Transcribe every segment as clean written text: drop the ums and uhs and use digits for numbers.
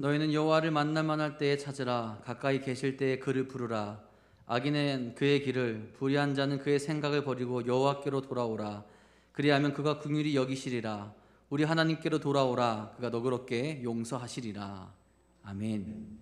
너희는 여호와를 만날만 할 때에 찾으라. 가까이 계실 때에 그를 부르라. 악인은 그의 길을, 불의한 자는 그의 생각을 버리고 여호와께로 돌아오라. 그리하면 그가 긍휼히 여기시리라. 우리 하나님께로 돌아오라. 그가 너그럽게 용서하시리라. 아멘.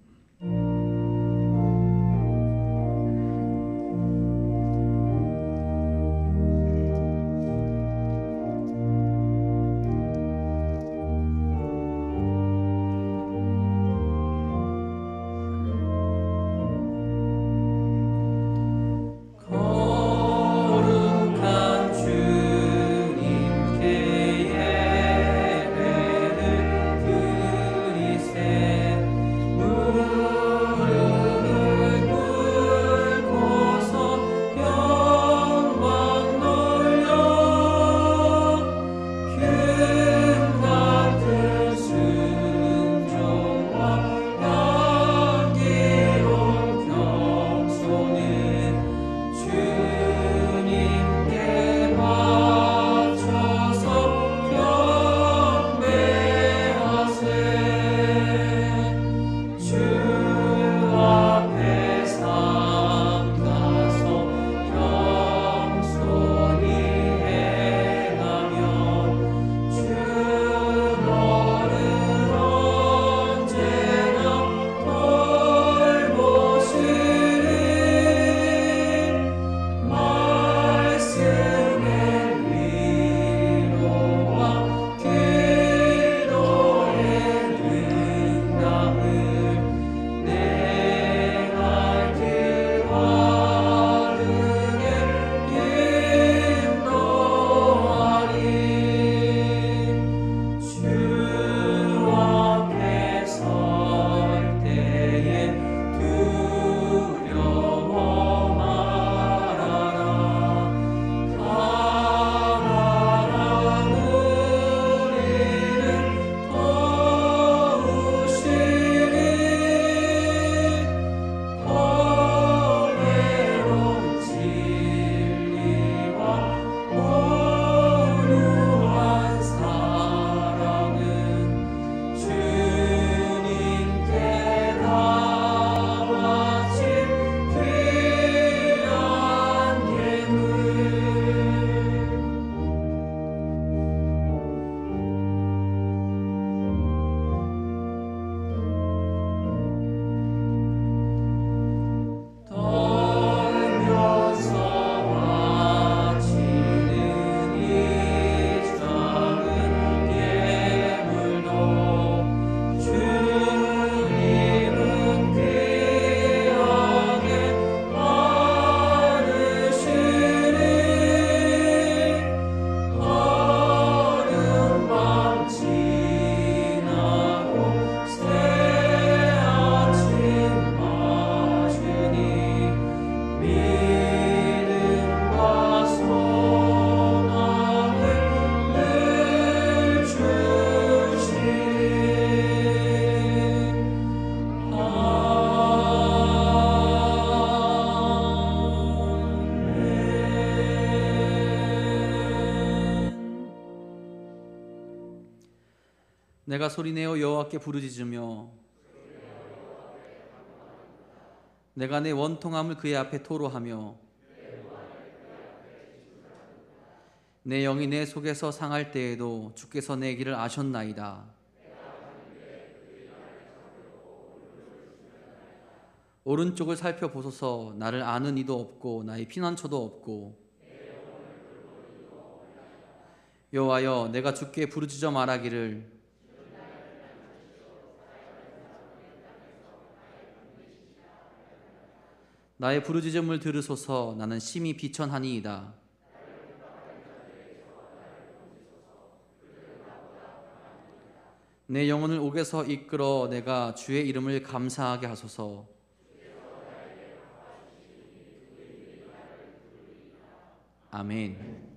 내가 소리내어 여호와께 부르짖으며 내가 내 원통함을 그의 앞에 토로하며 내 영이 내 속에서 상할 때에도 주께서 내 길을 아셨나이다. 오른쪽을 살펴보소서. 나를 아는 이도 없고 나의 피난처도 없고. 여호와여, 내가 주께 부르짖어 말하기를 나의 부르짖음을 들으소서. 나는 심히 비천하니이다. 내 영혼을 옥에서 이끌어 내가 주의 이름을 감사하게 하소서. 아멘.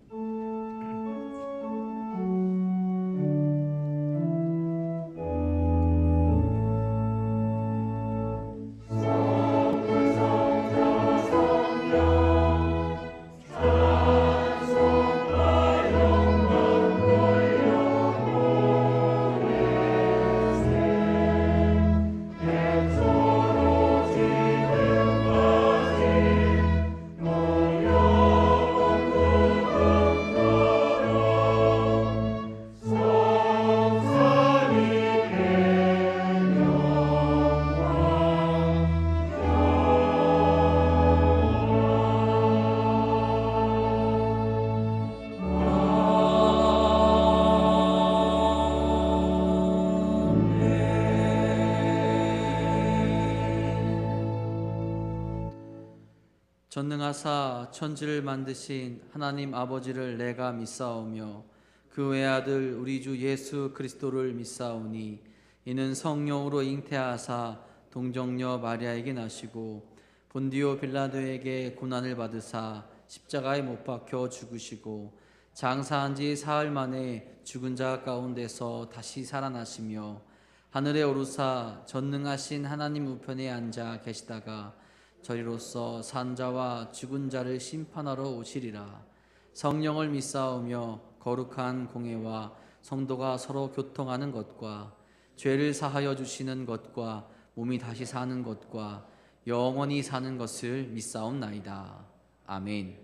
전능하사 천지를 만드신 하나님 아버지를 내가 믿사오며 그 외아들 우리 주 예수 그리스도를 믿사오니 이는 성령으로 잉태하사 동정녀 마리아에게 나시고 본디오 빌라도에게 고난을 받으사 십자가에 못 박혀 죽으시고 장사한 지 사흘 만에 죽은 자 가운데서 다시 살아나시며 하늘에 오르사 전능하신 하나님 우편에 앉아 계시다가 저리로서 산자와 죽은 자를 심판하러 오시리라. 성령을 믿사오며 거룩한 공회와 성도가 서로 교통하는 것과 죄를 사하여 주시는 것과 몸이 다시 사는 것과 영원히 사는 것을 믿사옵나이다. 아멘.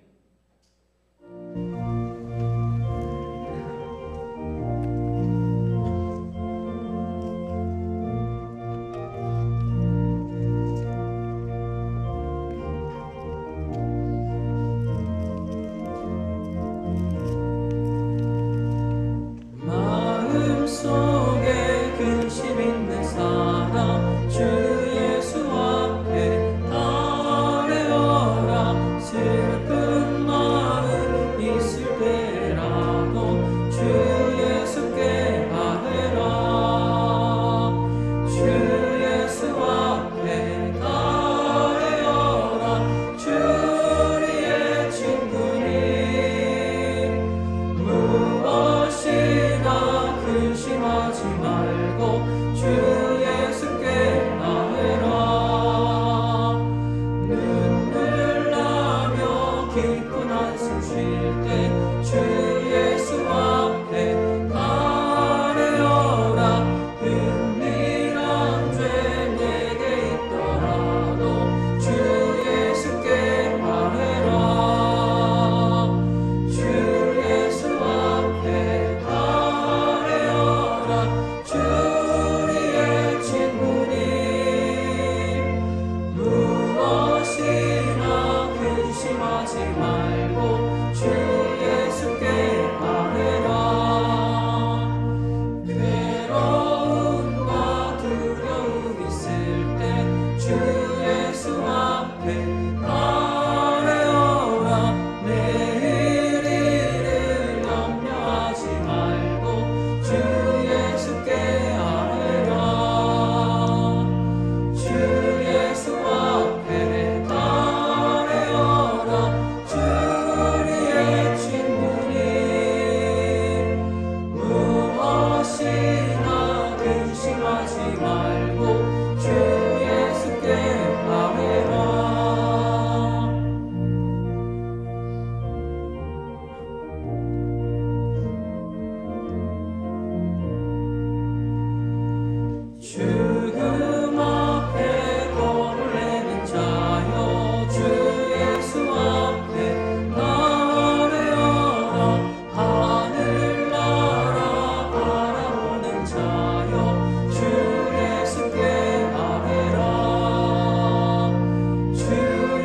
마음속에 근심 있는 사람 주 예수 앞에 아뢰어라. 슬픈 마음 있을 때라도 주 예수께 아뢰라. 주 예수 앞에 아뢰어라. 주 우리의 친구니 무엇이나 근심하지 말고 주 예수께 아뢰라. 눈물 나며 깊은 한숨 쉴 때 주 예수 앞에 아뢰어라. 은밀한 죄 내게 있더라도 주 예수께 아뢰라. 주 예수 앞에 아뢰어라. 주 우리의 친구니 무엇이나 근심하지 말고 주 예수께 아뢰라. 괴로움과 두려움 있을 때 주 예수 앞에 아뢰어라. 내일 일을 염려하지 말고 주 예수께 아뢰라. 주 예수 앞에 아뢰어라. 주 우리의 친구니 무엇이나 근심하지 말고 주 예수께 아뢰라. 죽음 앞에 겁을 내는 자여 주 예수 앞에 아뢰어라. 하늘나라 바라보는 자여 주 예수께 아뢰라. 주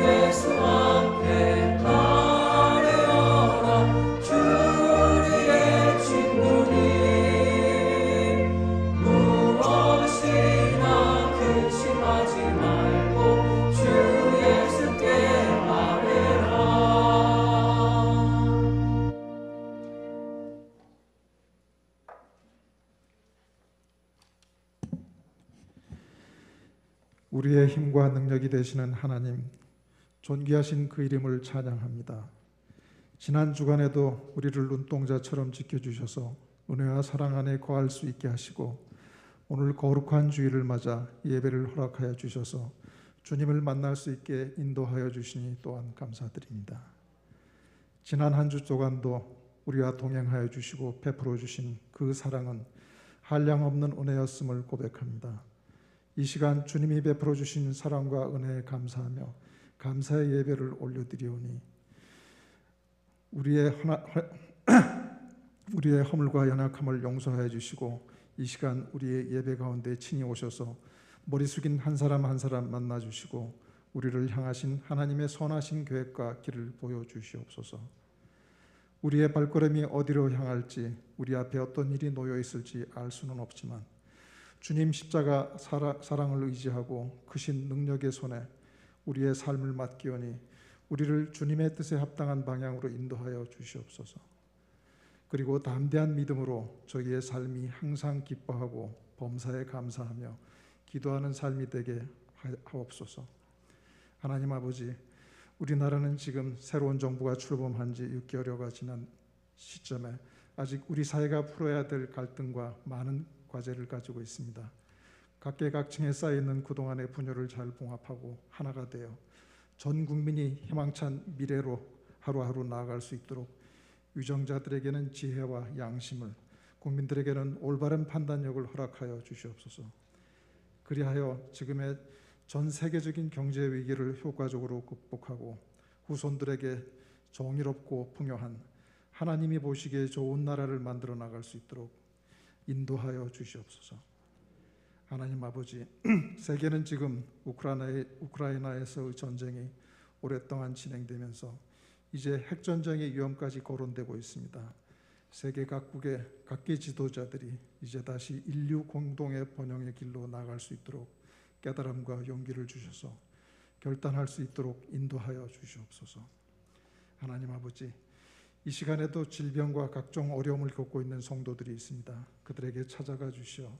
예수 앞에 아뢰어라. 주 우리의 친구니 무엇이나 근심하지 말고 주 예수께 아뢰라. 우리의 힘과 능력이 되시는 하나님, 존귀하신 그 이름을 찬양합니다. 지난 주간에도 우리를 눈동자처럼 지켜주셔서 은혜와 사랑 안에 거할 수 있게 하시고 오늘 거룩한 주일을 맞아 예배를 허락하여 주셔서 주님을 만날 수 있게 인도하여 주시니 또한 감사드립니다. 지난 한 주 동안도 우리와 동행하여 주시고 베풀어 주신 그 사랑은 한량없는 은혜였음을 고백합니다. 이 시간 주님이 베풀어 주신 사랑과 은혜에 감사하며 감사의 예배를 올려드리오니 우리의 허물과 연약함을 용서하여 주시고 이 시간 우리의 예배 가운데 친히 오셔서 머리 숙인 한 사람 한 사람 만나 주시고 우리를 향하신 하나님의 선하신 계획과 길을 보여주시옵소서. 우리의 발걸음이 어디로 향할지, 우리 앞에 어떤 일이 놓여 있을지 알 수는 없지만 주님 십자가 사랑을 의지하고 크신 능력의 손에 우리의 삶을 맡기오니 우리를 주님의 뜻에 합당한 방향으로 인도하여 주시옵소서. 그리고 담대한 믿음으로 저희의 삶이 항상 기뻐하고 범사에 감사하며 기도하는 삶이 되게 하옵소서. 하나님 아버지, 우리나라는 지금 새로운 정부가 출범한 지 6개월여가 지난 시점에 아직 우리 사회가 풀어야 될 갈등과 많은 과제를 가지고 있습니다. 각계각층에 쌓여있는 그동안의 분열을 잘 봉합하고 하나가 되어 전 국민이 희망찬 미래로 하루하루 나아갈 수 있도록 위정자들에게는 지혜와 양심을, 국민들에게는 올바른 판단력을 허락하여 주시옵소서. 그리하여 지금의 전 세계적인 경제 위기를 효과적으로 극복하고 후손들에게 정의롭고 풍요한, 하나님이 보시기에 좋은 나라를 만들어 나갈 수 있도록 인도하여 주시옵소서. 하나님 아버지, 세계는 지금 우크라이나에서의 전쟁이 오랫동안 진행되면서 이제 핵전쟁의 위험까지 거론되고 있습니다. 세계 각국의 각계 지도자들이 이제 다시 인류 공동의 번영의 길로 나갈 수 있도록 깨달음과 용기를 주셔서 결단할 수 있도록 인도하여 주시옵소서. 하나님 아버지, 이 시간에도 질병과 각종 어려움을 겪고 있는 성도들이 있습니다. 그들에게 찾아가 주시어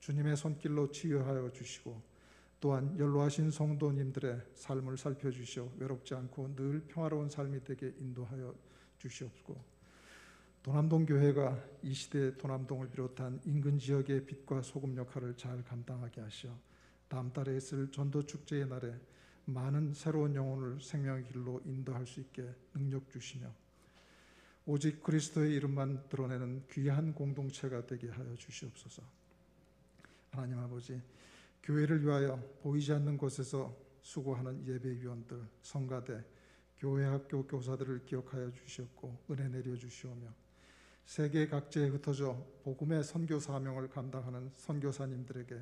주님의 손길로 치유하여 주시고, 또한 연로하신 성도님들의 삶을 살펴주시어 외롭지 않고 늘 평화로운 삶이 되게 인도하여 주시옵고, 도남동 교회가 이 시대의 도남동을 비롯한 인근 지역의 빛과 소금 역할을 잘 감당하게 하시어 다음 달에 있을 전도 축제의 날에 많은 새로운 영혼을 생명의 길로 인도할 수 있게 능력 주시며, 오직 그리스도의 이름만 드러내는 귀한 공동체가 되게 하여 주시옵소서. 하나님 아버지, 교회를 위하여 보이지 않는 곳에서 수고하는 예배위원들, 성가대, 교회 학교 교사들을 기억하여 주시옵고 은혜 내려 주시오며, 세계 각지에 흩어져 복음의 선교 사명을 감당하는 선교사님들에게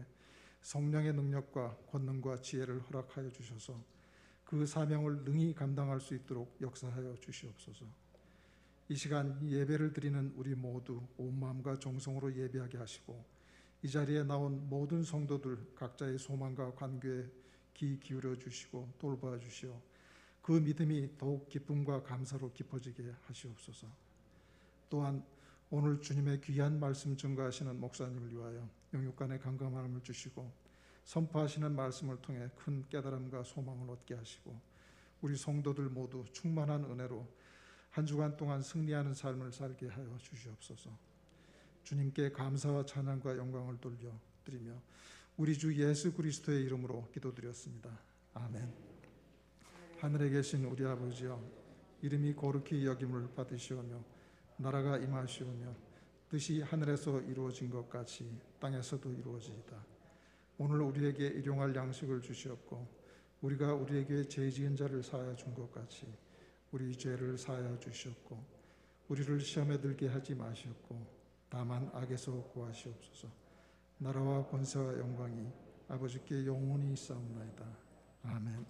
성령의 능력과 권능과 지혜를 허락하여 주셔서 그 사명을 능히 감당할 수 있도록 역사하여 주시옵소서. 이 시간 예배를 드리는 우리 모두 온 마음과 정성으로 예배하게 하시고, 이 자리에 나온 모든 성도들 각자의 소망과 관계에 귀 기울여 주시고 돌봐 주시어 그 믿음이 더욱 기쁨과 감사로 깊어지게 하시옵소서. 또한 오늘 주님의 귀한 말씀 증거하시는 목사님을 위하여 영육간의 강건함을 주시고, 선포하시는 말씀을 통해 큰 깨달음과 소망을 얻게 하시고, 우리 성도들 모두 충만한 은혜로 한 주간 동안 승리하는 삶을 살게 하여 주시옵소서. 주님께 감사와 찬양과 영광을 돌려드리며 우리 주 예수 그리스도의 이름으로 기도드렸습니다. 아멘. 하늘에 계신 우리 아버지여, 이름이 거룩히 여김을 받으시오며 나라가 임하시오며 뜻이 하늘에서 이루어진 것 같이 땅에서도 이루어지이다. 오늘 우리에게 일용할 양식을 주시옵고, 우리가 우리에게 죄 지은 자를 사하여 준 것 같이 우리 죄를 사하여 주시옵고, 우리를 시험에 들게 하지 마시옵고 다만 악에서 구하시옵소서. 나라와 권세와 영광이 아버지께 영원히 있사옵나이다. 아멘.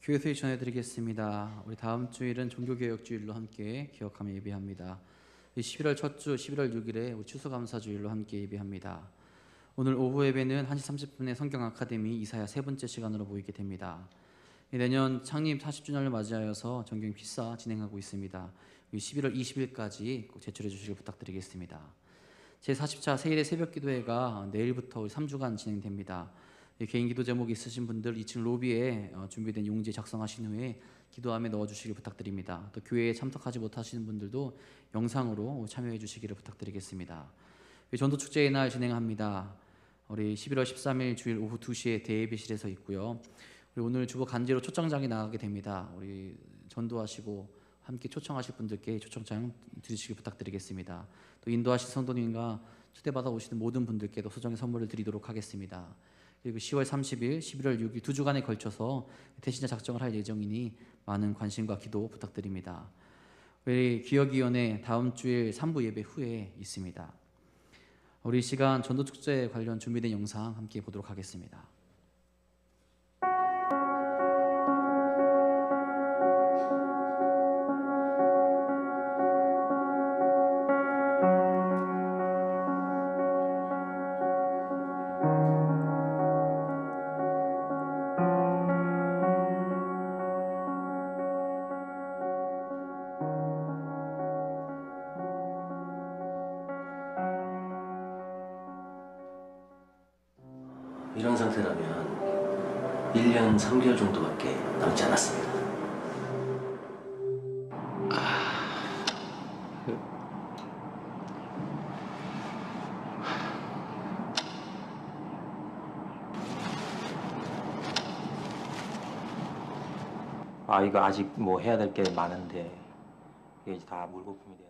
교회 소식 전해드리겠습니다. 우리 다음 주일은 종교개혁주일로 함께 기억하며 예배합니다. 11월 첫 주 11월 6일에 우리 추수감사주일로 함께 예배합니다. 오늘 오후 예배는 1시 30분에 성경 아카데미 이사야 세 번째 시간으로 모이게 됩니다. 내년 창립 40주년을 맞이하여서 정경 필사 진행하고 있습니다. 11월 20일까지 꼭 제출해 주시길 부탁드리겠습니다. 제40차 세일의 새벽기도회가 내일부터 3주간 진행됩니다. 개인 기도 제목 있으신 분들 2층 로비에 준비된 용지 작성하신 후에 기도함에 넣어주시길 부탁드립니다. 또 교회에 참석하지 못하시는 분들도 영상으로 참여해 주시기를 부탁드리겠습니다. 전도축제의 날 진행합니다. 우리 11월 13일 주일 오후 2시에 대예배실에서 있고요. 우리 오늘 주보 간지로 초청장이 나가게 됩니다. 우리 전도하시고 함께 초청하실 분들께 초청장 드리시길 부탁드리겠습니다. 또 인도하실 성도님과 초대받아 오시는 모든 분들께도 소정의 선물을 드리도록 하겠습니다. 그리고 10월 30일, 11월 6일 두 주간에 걸쳐서 대신자 작정을 할 예정이니 많은 관심과 기도 부탁드립니다. 우리 기억위원회 다음 주일 3부 예배 후에 있습니다. 우리 시간 전도축제 관련 준비된 영상 함께 보도록 하겠습니다. 이런 상태라면 1년 3개월 정도밖에 남지 않았습니다. 이거 아직 뭐 해야 될 게 많은데 이게 이제 다 물거품이 되는.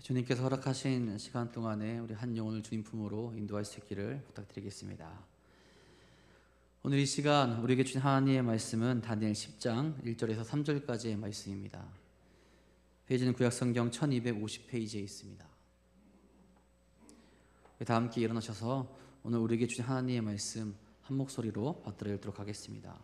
주님께서 허락하신 시간 동안에 우리 한 영혼을 주님 품으로 인도할 수 있기를 부탁드리겠습니다. 오늘 이 시간 우리에게 주신 하나님의 말씀은 다니엘 10장 1절에서 3절까지의 말씀입니다. 페이지는 구약성경 1250페이지에 있습니다. 다 함께 일어나셔서 오늘 우리에게 주신 하나님의 말씀 한 목소리로 받들어 읽도록 하겠습니다.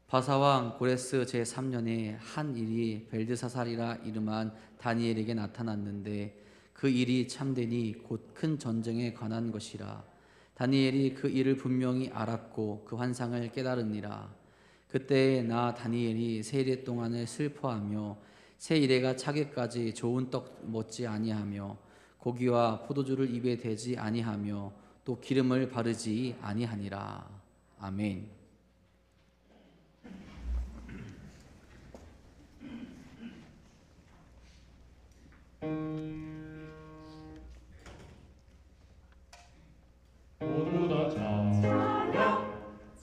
바사왕 고레스 제3년에 한 일이 벨드사살이라 이름한 다니엘에게 나타났는데 그 일이 참되니 곧 큰 전쟁에 관한 것이라. 다니엘이 그 일을 분명히 알았고 그 환상을 깨달으니라. 그때에 나 다니엘이 세 이레 동안을 슬퍼하며 세 이레가 차기까지 좋은 떡 먹지 아니하며 고기와 포도주를 입에 대지 아니하며 또 기름을 바르지 아니하니라. 아멘. 모두 다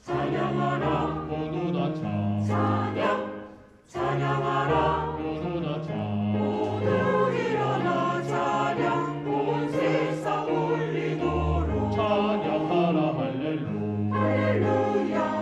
찬양하라. 모두 다 찬양하라. 모두 다 모두 일어나 찬양 온 세상 울리도록 찬양하라. 할렐루야. 할렐루야.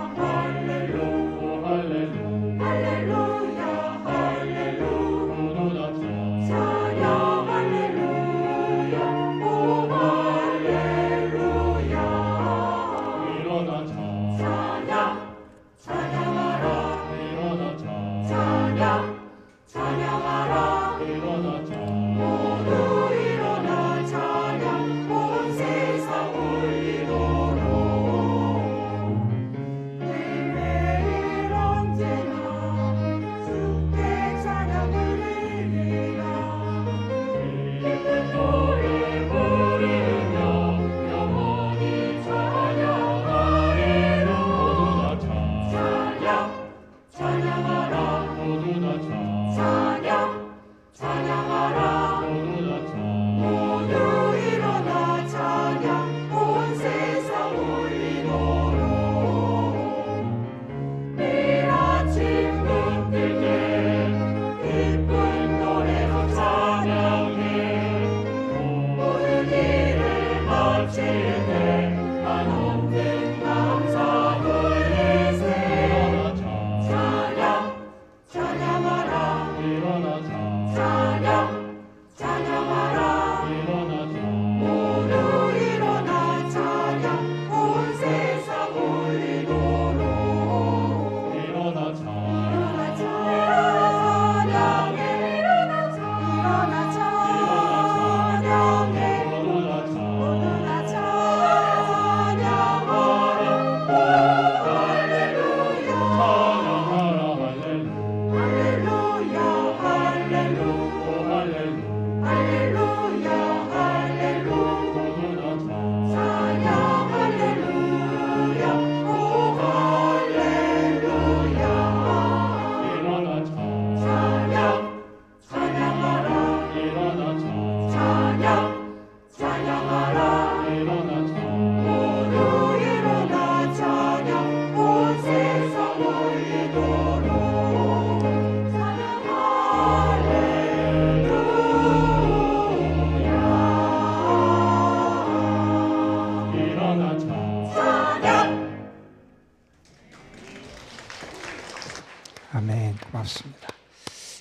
아멘. 고맙습니다.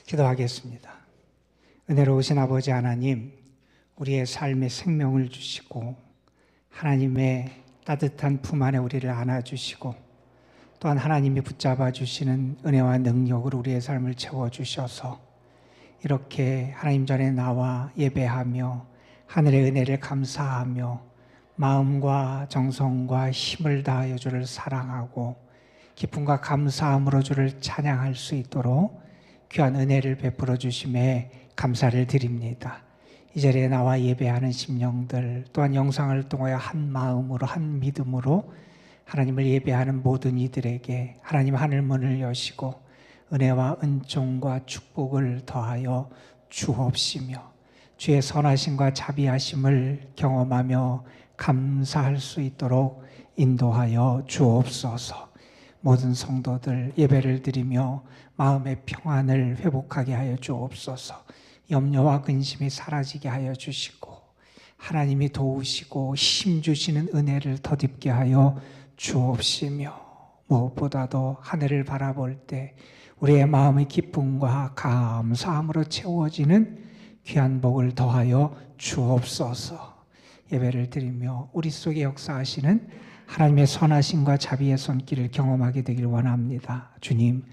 기도하겠습니다. 은혜로우신 아버지 하나님, 우리의 삶에 생명을 주시고 하나님의 따뜻한 품 안에 우리를 안아주시고 또한 하나님이 붙잡아 주시는 은혜와 능력으로 우리의 삶을 채워주셔서 이렇게 하나님 전에 나와 예배하며 하늘의 은혜를 감사하며 마음과 정성과 힘을 다하여 주를 사랑하고 기쁨과 감사함으로 주를 찬양할 수 있도록 귀한 은혜를 베풀어 주심에 감사를 드립니다. 이 자리에 나와 예배하는 심령들 또한 영상을 통하여 한 마음으로 한 믿음으로 하나님을 예배하는 모든 이들에게 하나님 하늘문을 여시고 은혜와 은총과 축복을 더하여 주옵시며 주의 선하심과 자비하심을 경험하며 감사할 수 있도록 인도하여 주옵소서. 모든 성도들 예배를 드리며 마음의 평안을 회복하게 하여 주옵소서. 염려와 근심이 사라지게 하여 주시고 하나님이 도우시고 힘 주시는 은혜를 덧입게 하여 주옵시며 무엇보다도 하늘을 바라볼 때 우리의 마음의 기쁨과 감사함으로 채워지는 귀한 복을 더하여 주옵소서. 예배를 드리며 우리 속에 역사하시는 하나님의 선하심과 자비의 손길을 경험하게 되길 원합니다. 주님,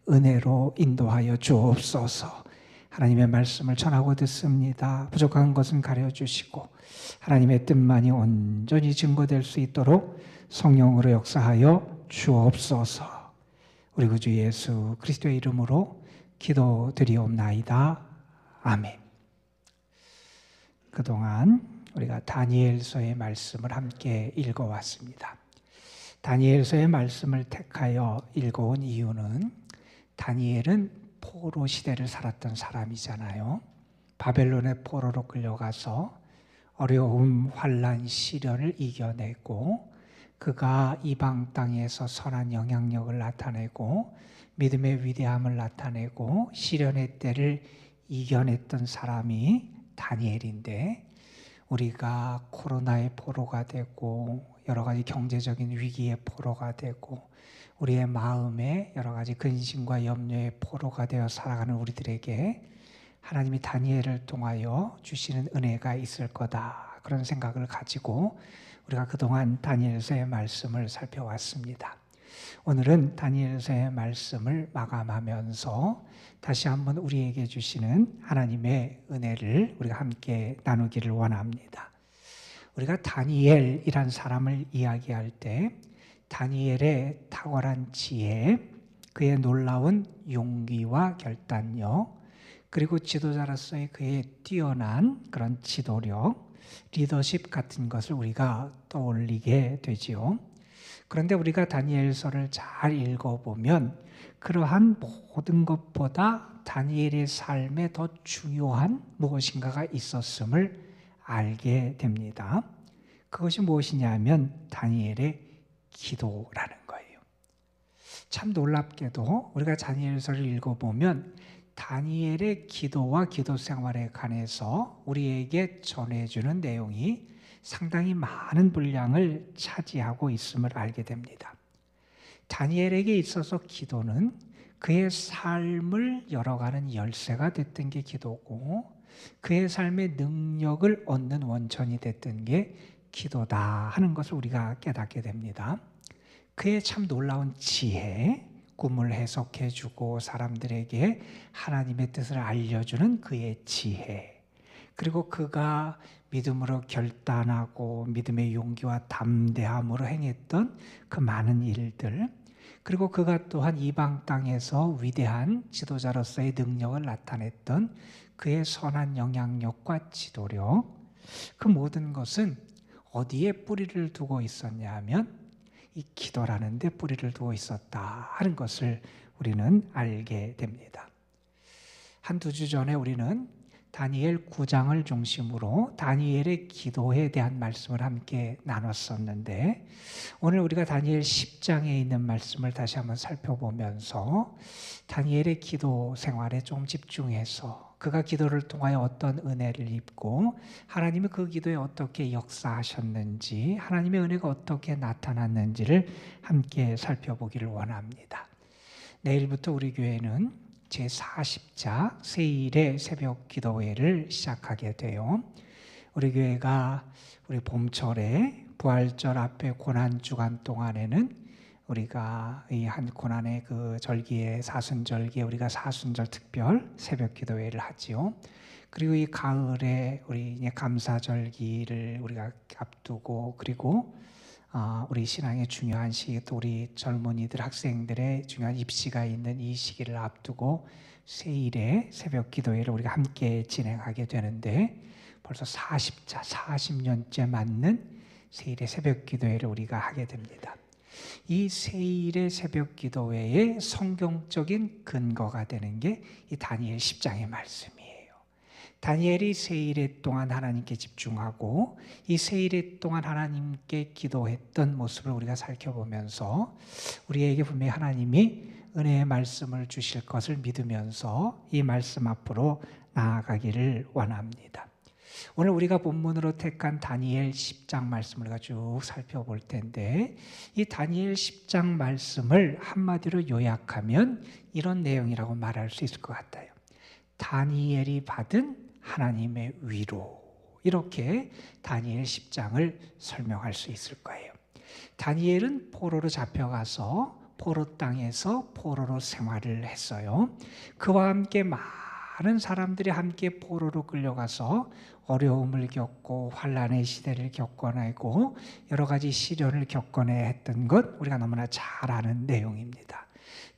은혜로 인도하여 주옵소서. 하나님의 말씀을 전하고 듣습니다. 부족한 것은 가려주시고 하나님의 뜻만이 온전히 증거될 수 있도록 성령으로 역사하여 주옵소서. 우리 구주 예수 그리스도의 이름으로 기도드리옵나이다. 아멘. 그동안 우리가 다니엘서의 말씀을 함께 읽어왔습니다. 다니엘서의 말씀을 택하여 읽어온 이유는 다니엘은 포로 시대를 살았던 사람이잖아요. 바벨론의 포로로 끌려가서 어려움, 환난, 시련을 이겨내고 그가 이방 땅에서 선한 영향력을 나타내고 믿음의 위대함을 나타내고 시련의 때를 이겨냈던 사람이 다니엘인데 우리가 코로나의 포로가 되고 여러 가지 경제적인 위기의 포로가 되고 우리의 마음에 여러 가지 근심과 염려의 포로가 되어 살아가는 우리들에게 하나님이 다니엘을 통하여 주시는 은혜가 있을 거다. 그런 생각을 가지고 우리가 그동안 다니엘서의 말씀을 살펴왔습니다. 오늘은 다니엘서의 말씀을 마감하면서 다시 한번 우리에게 주시는 하나님의 은혜를 우리가 함께 나누기를 원합니다. 우리가 다니엘이란 사람을 이야기할 때 다니엘의 탁월한 지혜, 그의 놀라운 용기와 결단력, 그리고 지도자로서의 그의 뛰어난 그런 지도력, 리더십 같은 것을 우리가 떠올리게 되지요. 그런데 우리가 다니엘서를 잘 읽어보면 그러한 모든 것보다 다니엘의 삶에 더 중요한 무엇인가가 있었음을 알게 됩니다. 그것이 무엇이냐면 다니엘의 기도라는 거예요. 참 놀랍게도 우리가 다니엘서를 읽어보면 다니엘의 기도와 기도 생활에 관해서 우리에게 전해주는 내용이 상당히 많은 분량을 차지하고 있음을 알게 됩니다. 다니엘에게 있어서 기도는 그의 삶을 열어가는 열쇠가 됐던 게 기도고 그의 삶의 능력을 얻는 원천이 됐던 게 기도다 하는 것을 우리가 깨닫게 됩니다. 그의 참 놀라운 지혜, 꿈을 해석해주고 사람들에게 하나님의 뜻을 알려주는 그의 지혜, 그리고 그가 믿음으로 결단하고 믿음의 용기와 담대함으로 행했던 그 많은 일들, 그리고 그가 또한 이방 땅에서 위대한 지도자로서의 능력을 나타냈던 그의 선한 영향력과 지도력, 그 모든 것은 어디에 뿌리를 두고 있었냐 하면 이 기도라는 데 뿌리를 두고 있었다 하는 것을 우리는 알게 됩니다. 한두 주 전에 우리는 다니엘 9장을 중심으로 다니엘의 기도에 대한 말씀을 함께 나눴었는데 오늘 우리가 다니엘 10장에 있는 말씀을 다시 한번 살펴보면서 다니엘의 기도 생활에 좀 집중해서 그가 기도를 통하여 어떤 은혜를 입고 하나님이 그 기도에 어떻게 역사하셨는지 하나님의 은혜가 어떻게 나타났는지를 함께 살펴보기를 원합니다. 내일부터 우리 교회는 제40자 세일의 새벽 기도회를 시작하게 돼요. 우리 교회가 우리 봄철에 부활절 앞에 고난 주간 동안에는 우리가 이 한 고난의 그 절기에 사순절기에 우리가 사순절 특별 새벽 기도회를 하지요. 그리고 이 가을에 우리 이제 감사절기를 우리가 앞두고, 그리고 우리 신앙의 중요한 시기, 또 우리 젊은이들 학생들의 중요한 입시가 있는 이 시기를 앞두고 세일의 새벽 기도회를 우리가 함께 진행하게 되는데, 벌써 40자 40년째 맞는 세일의 새벽 기도회를 우리가 하게 됩니다. 이 세일의 새벽 기도회의 성경적인 근거가 되는 게 이 다니엘 10장의 말씀이에요. 다니엘이 세일의 동안 하나님께 집중하고 이 세일의 동안 하나님께 기도했던 모습을 우리가 살펴보면서 우리에게 분명히 하나님이 은혜의 말씀을 주실 것을 믿으면서 이 말씀 앞으로 나아가기를 원합니다. 오늘 우리가 본문으로 택한 다니엘 10장 말씀을 우리가 쭉 살펴볼 텐데, 이 다니엘 10장 말씀을 한마디로 요약하면 이런 내용이라고 말할 수 있을 것 같아요. 다니엘이 받은 하나님의 위로, 이렇게 다니엘 10장을 설명할 수 있을 거예요. 다니엘은 포로로 잡혀가서 포로 땅에서 포로로 생활을 했어요. 그와 함께 많은 사람들이 함께 포로로 끌려가서 어려움을 겪고 환난의 시대를 겪어내고 여러 가지 시련을 겪어내야 했던 것 우리가 너무나 잘 아는 내용입니다.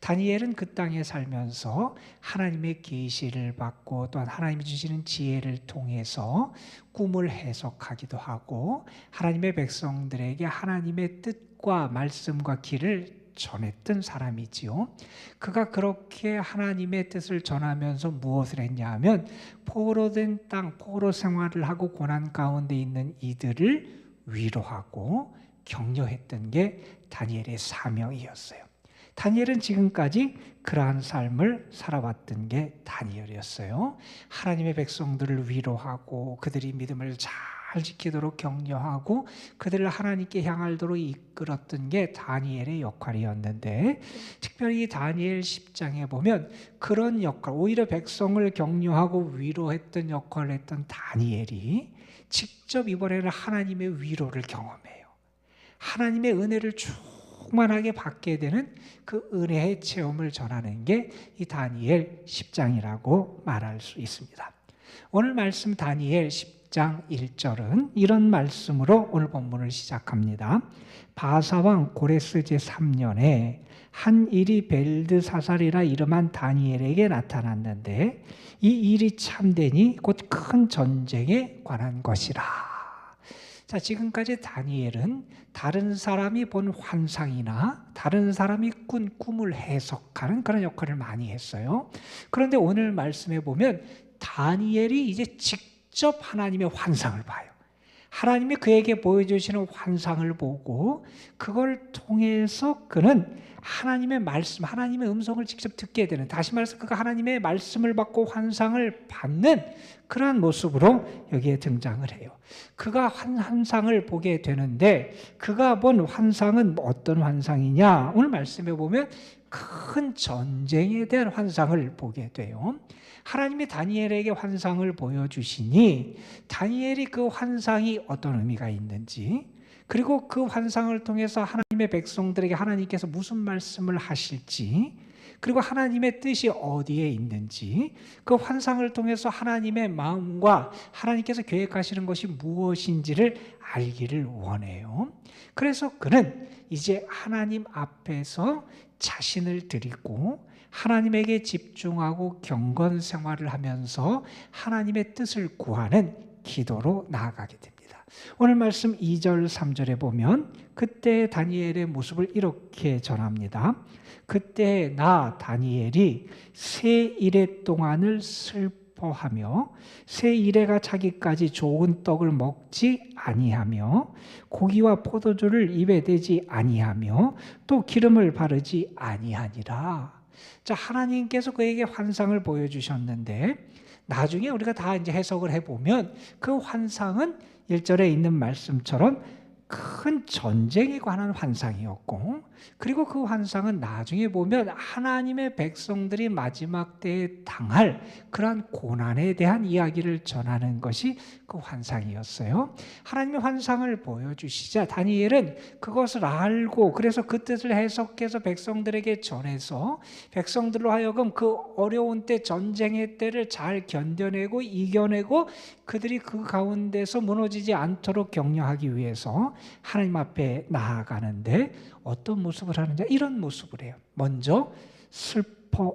다니엘은 그 땅에 살면서 하나님의 계시를 받고 또한 하나님이 주시는 지혜를 통해서 꿈을 해석하기도 하고 하나님의 백성들에게 하나님의 뜻과 말씀과 길을 전했던 사람이지요. 그가 그렇게 하나님의 뜻을 전하면서 무엇을 했냐 하면 포로된 땅, 포로 생활을 하고 고난 가운데 있는 이들을 위로하고 격려했던 게 다니엘의 사명이었어요. 다니엘은 지금까지 그러한 삶을 살아왔던 게 다니엘이었어요. 하나님의 백성들을 위로하고 그들이 믿음을 잘 지키도록 격려하고 그들을 하나님께 향하도록 이끌었던 게 다니엘의 역할이었는데, 특별히 다니엘 10장에 보면 그런 역할, 오히려 백성을 격려하고 위로했던 역할을 했던 다니엘이 직접 이번에는 하나님의 위로를 경험해요. 하나님의 은혜를 충만하게 받게 되는 그 은혜의 체험을 전하는 게 이 다니엘 10장이라고 말할 수 있습니다. 오늘 말씀 다니엘 10장 1절은 이런 말씀으로 오늘 본문을 시작합니다. 바사왕 고레스 제3년에 한 일이 벨드사살이라 이름한 다니엘에게 나타났는데 이 일이 참되니 곧 큰 전쟁에 관한 것이라. 자, 지금까지 다니엘은 다른 사람이 본 환상이나 다른 사람이 꾼 꿈을 해석하는 그런 역할을 많이 했어요. 그런데 오늘 말씀에 보면 다니엘이 이제 직접 하나님의 환상을 봐요. 하나님이 그에게 보여주시는 환상을 보고 그걸 통해서 그는 하나님의 말씀, 하나님의 음성을 직접 듣게 되는, 다시 말해서 그가 하나님의 말씀을 받고 환상을 받는 그러한 모습으로 여기에 등장을 해요. 그가 환상을 보게 되는데 그가 본 환상은 어떤 환상이냐? 오늘 말씀에 보면 큰 전쟁에 대한 환상을 보게 돼요. 하나님이 다니엘에게 환상을 보여주시니 다니엘이 그 환상이 어떤 의미가 있는지, 그리고 그 환상을 통해서 하나님의 백성들에게 하나님께서 무슨 말씀을 하실지, 그리고 하나님의 뜻이 어디에 있는지, 그 환상을 통해서 하나님의 마음과 하나님께서 계획하시는 것이 무엇인지를 알기를 원해요. 그래서 그는 이제 하나님 앞에서 자신을 드리고 하나님에게 집중하고 경건 생활을 하면서 하나님의 뜻을 구하는 기도로 나아가게 됩니다. 오늘 말씀 2절 3절에 보면 그때 다니엘의 모습을 이렇게 전합니다. 그때 나 다니엘이 새 이레 동안을 슬퍼하며 새 이레가 차기까지 좋은 떡을 먹지 아니하며 고기와 포도주를 입에 대지 아니하며 또 기름을 바르지 아니하니라. 자, 하나님께서 그에게 환상을 보여주셨는데 나중에 우리가 다 이제 해석을 해보면 그 환상은 1절에 있는 말씀처럼 큰 전쟁에 관한 환상이었고, 그리고 그 환상은 나중에 보면 하나님의 백성들이 마지막 때에 당할 그러한 고난에 대한 이야기를 전하는 것이 그 환상이었어요. 하나님의 환상을 보여주시자 다니엘은 그것을 알고, 그래서 그 뜻을 해석해서 백성들에게 전해서 백성들로 하여금 그 어려운 때, 전쟁의 때를 잘 견뎌내고 이겨내고 그들이 그 가운데서 무너지지 않도록 격려하기 위해서 하나님 앞에 나아가는데 어떤 모습을 하느냐, 이런 모습을 해요. 먼저 슬퍼하며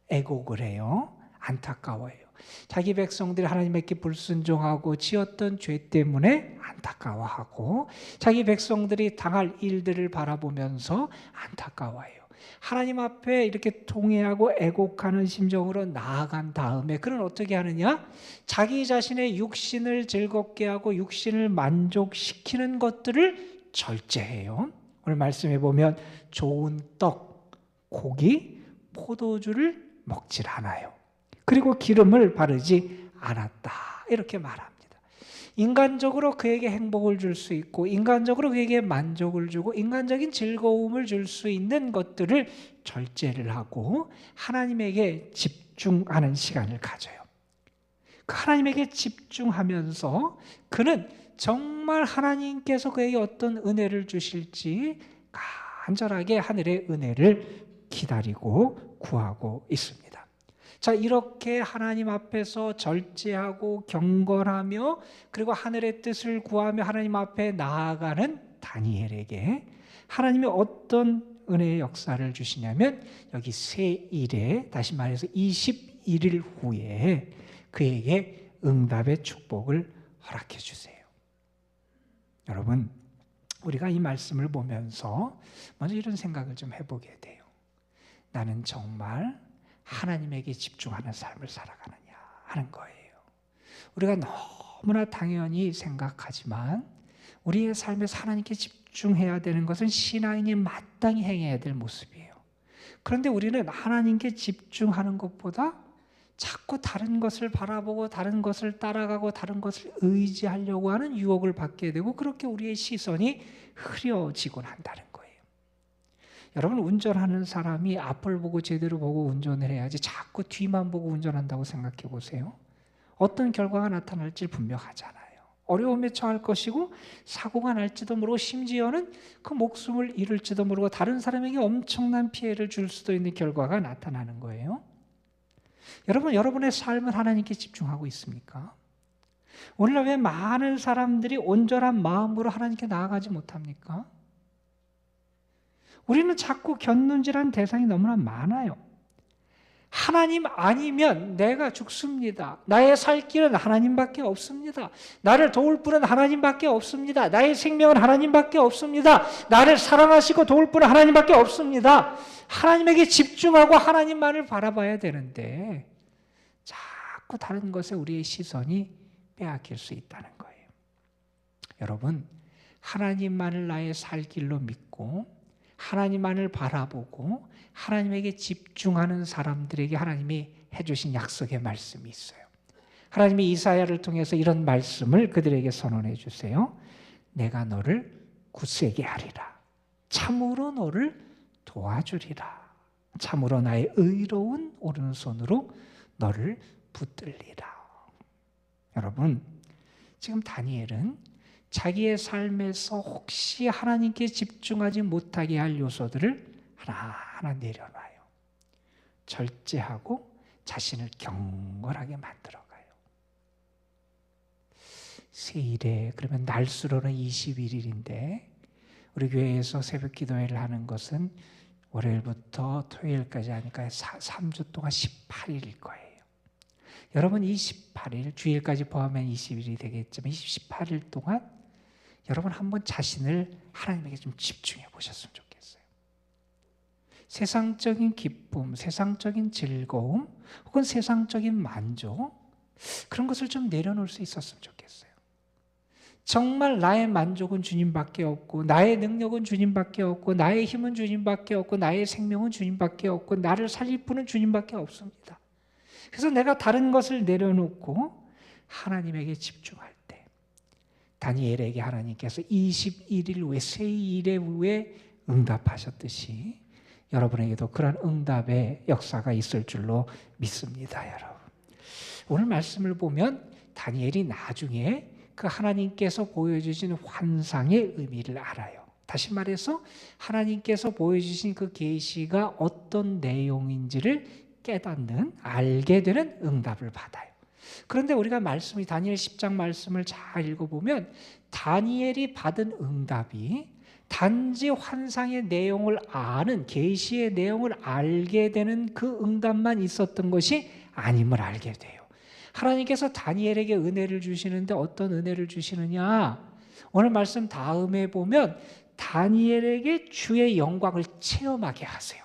애곡을 해요. 안타까워해요. 자기 백성들이 하나님께 불순종하고 지었던 죄 때문에 안타까워하고, 자기 백성들이 당할 일들을 바라보면서 안타까워해요. 하나님 앞에 이렇게 통회하고 애곡하는 심정으로 나아간 다음에 그는 어떻게 하느냐? 자기 자신의 육신을 즐겁게 하고 육신을 만족시키는 것들을 절제해요. 오늘 말씀해 보면 좋은 떡, 고기, 포도주를 먹질 않아요. 그리고 기름을 바르지 않았다, 이렇게 말합니다. 인간적으로 그에게 행복을 줄 수 있고, 인간적으로 그에게 만족을 주고, 인간적인 즐거움을 줄 수 있는 것들을 절제를 하고 하나님에게 집중하는 시간을 가져요. 그 하나님에게 집중하면서 그는 정말 하나님께서 그에게 어떤 은혜를 주실지 간절하게 하늘의 은혜를 기다리고 구하고 있습니다. 자, 이렇게 하나님 앞에서 절제하고 경건하며 그리고 하늘의 뜻을 구하며 하나님 앞에 나아가는 다니엘에게 하나님이 어떤 은혜의 역사를 주시냐면, 여기 세일에, 다시 말해서 21일 후에 그에게 응답의 축복을 허락해 주세요. 여러분, 우리가 이 말씀을 보면서 먼저 이런 생각을 좀 해보게 돼요. 나는 정말 하나님에게 집중하는 삶을 살아가느냐 하는 거예요. 우리가 너무나 당연히 생각하지만 우리의 삶에서 하나님께 집중해야 되는 것은 신앙인이 마땅히 행해야 될 모습이에요. 그런데 우리는 하나님께 집중하는 것보다 자꾸 다른 것을 바라보고 다른 것을 따라가고 다른 것을 의지하려고 하는 유혹을 받게 되고, 그렇게 우리의 시선이 흐려지곤 한다는 거예요. 여러분, 운전하는 사람이 앞을 보고 제대로 보고 운전을 해야지 자꾸 뒤만 보고 운전한다고 생각해 보세요. 어떤 결과가 나타날지 분명하잖아요. 어려움에 처할 것이고 사고가 날지도 모르고, 심지어는 그 목숨을 잃을지도 모르고 다른 사람에게 엄청난 피해를 줄 수도 있는 결과가 나타나는 거예요. 여러분, 여러분의 삶은 하나님께 집중하고 있습니까? 오늘날 왜 많은 사람들이 온전한 마음으로 하나님께 나아가지 못합니까? 우리는 자꾸 견눈질한 대상이 너무나 많아요. 하나님 아니면 내가 죽습니다. 나의 살 길은 하나님밖에 없습니다. 나를 도울 분은 하나님밖에 없습니다. 나의 생명은 하나님밖에 없습니다. 나를 사랑하시고 도울 분은 하나님밖에 없습니다. 하나님에게 집중하고 하나님만을 바라봐야 되는데 자꾸 다른 것에 우리의 시선이 빼앗길 수 있다는 거예요. 여러분, 하나님만을 나의 살 길로 믿고 하나님만을 바라보고 하나님에게 집중하는 사람들에게 하나님이 해주신 약속의 말씀이 있어요. 하나님이 이사야를 통해서 이런 말씀을 그들에게 선언해 주세요. 내가 너를 굳세게 하리라. 참으로 너를 도와주리라. 참으로 나의 의로운 오른손으로 너를 붙들리라. 여러분, 지금 다니엘은 자기의 삶에서 혹시 하나님께 집중하지 못하게 할 요소들을 하나하나 내려놔요. 절제하고 자신을 경건하게 만들어가요. 세일에, 그러면 날수로는 21일인데 우리 교회에서 새벽 기도회를 하는 것은 월요일부터 토요일까지 하니까 3주 동안 18일일 거예요. 여러분, 28일, 주일까지 포함하면 20일이 되겠지만 18일 동안 여러분 한번 자신을 하나님에게 좀 집중해 보셨으면 좋겠어요. 세상적인 기쁨, 세상적인 즐거움, 혹은 세상적인 만족, 그런 것을 좀 내려놓을 수 있었으면 좋겠어요. 정말 나의 만족은 주님밖에 없고, 나의 능력은 주님밖에 없고, 나의 힘은 주님밖에 없고, 나의 생명은 주님밖에 없고, 나를 살릴 분은 주님밖에 없습니다. 그래서 내가 다른 것을 내려놓고 하나님에게 집중할 때, 다니엘에게 하나님께서 21일 후에 세일의 후에 응답하셨듯이 여러분에게도 그런 응답의 역사가 있을 줄로 믿습니다, 여러분. 오늘 말씀을 보면 다니엘이 나중에 그 하나님께서 보여주신 환상의 의미를 알아요. 다시 말해서 하나님께서 보여주신 그 계시가 어떤 내용인지를 깨닫는, 알게 되는 응답을 받아요. 그런데 우리가 말씀이 다니엘 10장 말씀을 잘 읽어보면 다니엘이 받은 응답이 단지 환상의 내용을 아는, 계시의 내용을 알게 되는 그 응답만 있었던 것이 아님을 알게 돼요. 하나님께서 다니엘에게 은혜를 주시는데 어떤 은혜를 주시느냐? 오늘 말씀 다음에 보면 다니엘에게 주의 영광을 체험하게 하세요.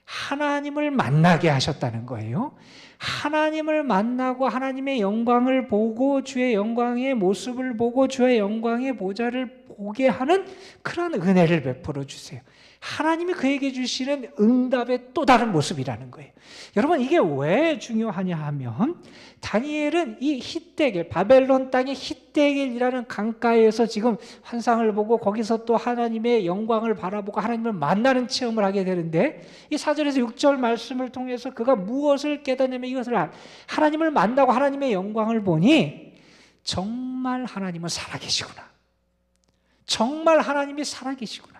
하나님을 만나게 하셨다는 거예요. 하나님을 만나고 하나님의 영광을 보고 주의 영광의 모습을 보고 주의 영광의 보좌를 보게 하는 그런 은혜를 베풀어 주세요. 하나님이 그에게 주시는 응답의 또 다른 모습이라는 거예요. 여러분, 이게 왜 중요하냐 하면 다니엘은 이 히데겔, 바벨론 땅의 히데겔이라는 강가에서 지금 환상을 보고 거기서 또 하나님의 영광을 바라보고 하나님을 만나는 체험을 하게 되는데 이 4절에서 6절 말씀을 통해서 그가 무엇을 깨닫냐면 이것을 하나님을 만나고 하나님의 영광을 보니 정말 하나님은 살아계시구나. 정말 하나님이 살아계시구나.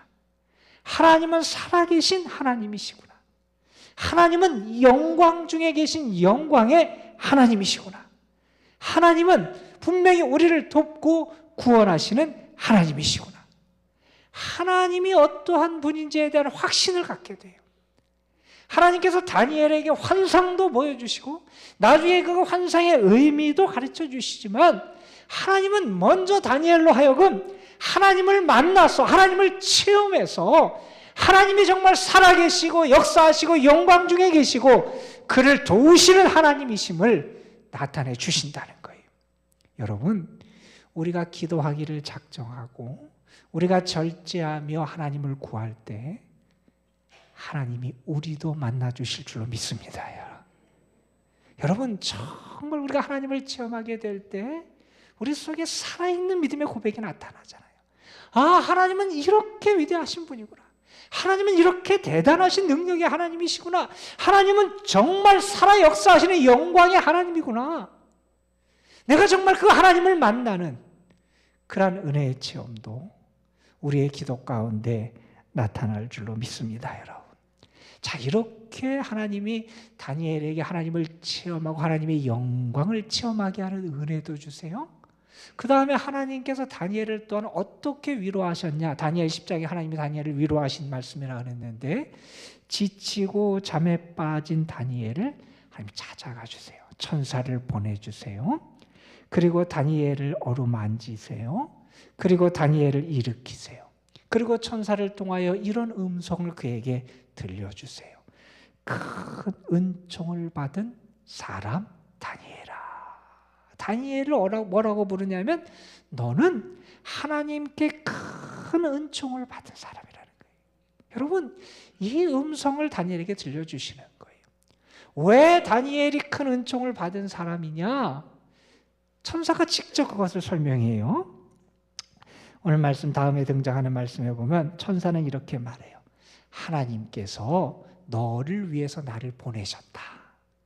하나님은 살아계신 하나님이시구나. 하나님은 영광 중에 계신 영광의 하나님이시구나. 하나님은 분명히 우리를 돕고 구원하시는 하나님이시구나. 하나님이 어떠한 분인지에 대한 확신을 갖게 돼요. 하나님께서 다니엘에게 환상도 보여주시고 나중에 그 환상의 의미도 가르쳐 주시지만 하나님은 먼저 다니엘로 하여금 하나님을 만나서 하나님을 체험해서 하나님이 정말 살아계시고 역사하시고 영광 중에 계시고 그를 도우시는 하나님이심을 나타내 주신다는 거예요. 여러분, 우리가 기도하기를 작정하고 우리가 절제하며 하나님을 구할 때 하나님이 우리도 만나 주실 줄로 믿습니다. 여러분, 정말 우리가 하나님을 체험하게 될 때 우리 속에 살아있는 믿음의 고백이 나타나잖아요. 아, 하나님은 이렇게 위대하신 분이구나. 하나님은 이렇게 대단하신 능력의 하나님이시구나. 하나님은 정말 살아 역사하시는 영광의 하나님이구나. 내가 정말 그 하나님을 만나는 그러한 은혜의 체험도 우리의 기도 가운데 나타날 줄로 믿습니다, 여러분. 자, 이렇게 하나님이 다니엘에게 하나님을 체험하고 하나님의 영광을 체험하게 하는 은혜도 주세요. 그 다음에 하나님께서 다니엘을 또한 어떻게 위로하셨냐. 다니엘 10장에 하나님이 다니엘을 위로하신 말씀이라고 했는데 지치고 잠에 빠진 다니엘을 하나님 찾아가 주세요. 천사를 보내주세요. 그리고 다니엘을 어루만지세요. 그리고 다니엘을 일으키세요. 그리고 천사를 통하여 이런 음성을 그에게 들려주세요. 큰 은총을 받은 사람 다니엘아. 다니엘을 뭐라고 부르냐면 너는 하나님께 큰 은총을 받은 사람이라는 거예요. 여러분, 이 음성을 다니엘에게 들려주시는 거예요. 왜 다니엘이 큰 은총을 받은 사람이냐? 천사가 직접 그것을 설명해요. 오늘 말씀 다음에 등장하는 말씀에 보면 천사는 이렇게 말해요. 하나님께서 너를 위해서 나를 보내셨다.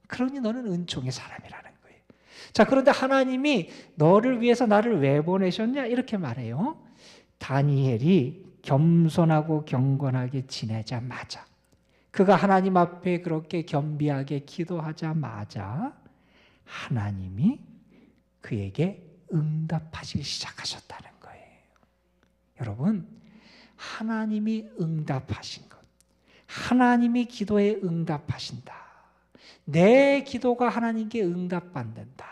그러니 너는 은총의 사람이라는 거예요. 자, 그런데 하나님이 너를 위해서 나를 왜 보내셨냐? 이렇게 말해요. 다니엘이 겸손하고 경건하게 지내자마자 그가 하나님 앞에 그렇게 겸비하게 기도하자마자 하나님이 그에게 응답하시기 시작하셨다는 거예요. 여러분, 하나님이 응답하신 것, 하나님이 기도에 응답하신다. 내 기도가 하나님께 응답받는다.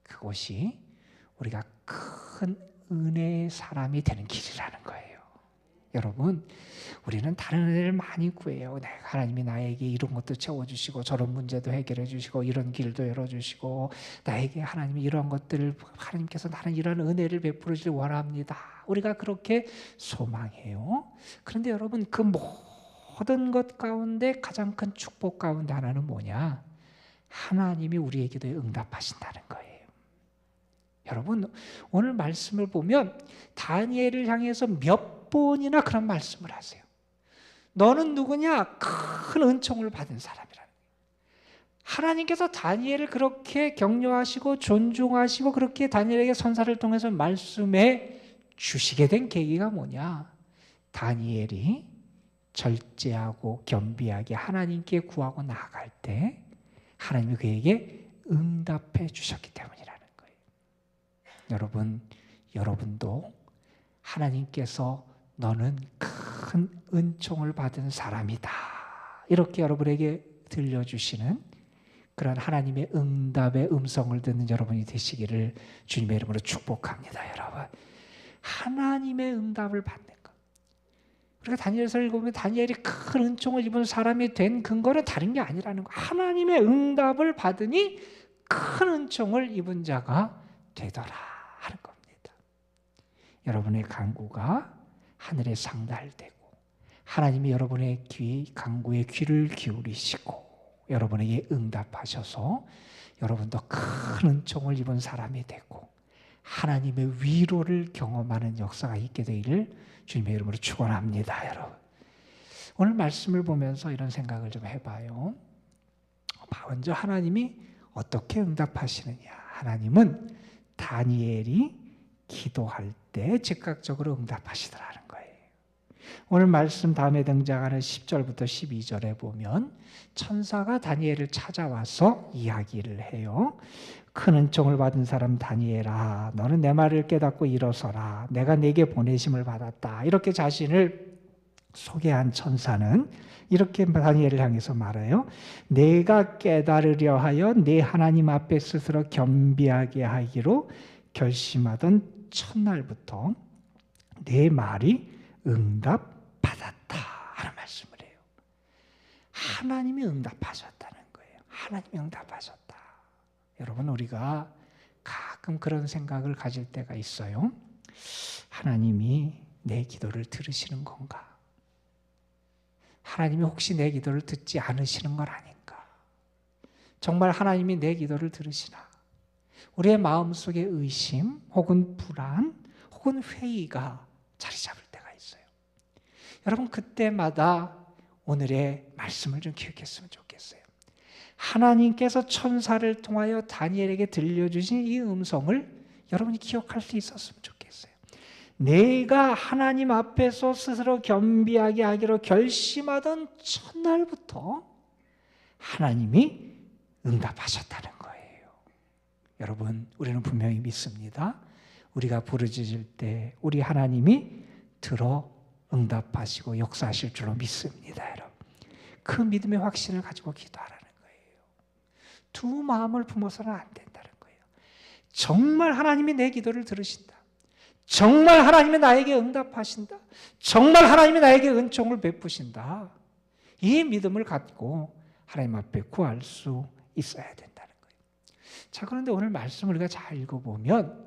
그것이 우리가 큰 은혜의 사람이 되는 길이라는 거예요. 여러분, 우리는 다른 은혜를 많이 구해요. 하나님이 나에게 이런 것도 채워주시고 저런 문제도 해결해 주시고 이런 길도 열어주시고 나에게 하나님이 이런 것들을 하나님께서 나는 이런 은혜를 베풀어주길 원합니다. 우리가 그렇게 소망해요. 그런데 여러분, 그 모든 것 가운데 가장 큰 축복 가운데 하나는 뭐냐? 하나님이 우리의 기도에 응답하신다는 거예요. 여러분, 오늘 말씀을 보면 다니엘을 향해서 몇 번이나 그런 말씀을 하세요. 너는 누구냐? 큰 은총을 받은 사람이라는 거예요. 하나님께서 다니엘을 그렇게 격려하시고 존중하시고 그렇게 다니엘에게 선사를 통해서 말씀해 주시게 된 계기가 뭐냐? 다니엘이 절제하고 겸비하게 하나님께 구하고 나아갈 때 하나님이 그에게 응답해 주셨기 때문이라는 거예요. 여러분, 여러분도 하나님께서 너는 큰 은총을 받은 사람이다, 이렇게 여러분에게 들려주시는 그런 하나님의 응답의 음성을 듣는 여러분이 되시기를 주님의 이름으로 축복합니다. 여러분, 하나님의 응답을 받는 것, 우리가 다니엘서를 읽으면 다니엘이 큰 은총을 입은 사람이 된 근거는 다른 게 아니라는 거. 하나님의 응답을 받으니 큰 은총을 입은 자가 되더라 하는 겁니다. 여러분의 간구가 하늘에 상달되고 하나님이 여러분의 간구에 귀를 기울이시고 여러분에게 응답하셔서 여러분도 큰 은총을 입은 사람이 되고 하나님의 위로를 경험하는 역사가 있게 되기를 주님의 이름으로 축원합니다. 여러분, 오늘 말씀을 보면서 이런 생각을 좀 해봐요. 먼저 하나님이 어떻게 응답하시느냐. 하나님은 다니엘이 기도할 때 즉각적으로 응답하시더라는 거예요. 오늘 말씀 다음에 등장하는 10절부터 12절에 보면 천사가 다니엘을 찾아와서 이야기를 해요. 큰 은총을 받은 사람 다니엘아, 너는 내 말을 깨닫고 일어서라. 내가 네게 보내심을 받았다. 이렇게 자신을 소개한 천사는 이렇게 다니엘을 향해서 말해요. 내가 깨달으려 하여 내 하나님 앞에 스스로 겸비하게 하기로 결심하던 첫날부터 내 말이 응답받았다 하는 말씀을 해요. 하나님이 응답하셨다는 거예요. 하나님이 응답하셨다. 여러분, 우리가 가끔 그런 생각을 가질 때가 있어요. 하나님이 내 기도를 들으시는 건가? 하나님이 혹시 내 기도를 듣지 않으시는 건 아닌가? 정말 하나님이 내 기도를 들으시나? 우리의 마음속에 의심 혹은 불안 혹은 회의가 자리 잡을 때가 있어요. 여러분, 그때마다 오늘의 말씀을 좀 기억했으면 좋겠어요. 하나님께서 천사를 통하여 다니엘에게 들려주신 이 음성을 여러분이 기억할 수 있었으면 좋겠어요. 내가 하나님 앞에서 스스로 겸비하게 하기로 결심하던 첫날부터 하나님이 응답하셨다는 거예요. 여러분, 우리는 분명히 믿습니다. 우리가 부르짖을 때 우리 하나님이 들어 응답하시고 역사하실 줄로 믿습니다. 여러분, 그 믿음의 확신을 가지고 기도하라는 거예요. 두 마음을 품어서는 안 된다는 거예요. 정말 하나님이 내 기도를 들으신다. 정말 하나님이 나에게 응답하신다. 정말 하나님이 나에게 은총을 베푸신다. 이 믿음을 갖고 하나님 앞에 구할 수 있어야 된다는 거예요. 자, 그런데 오늘 말씀을 우리가 잘 읽어보면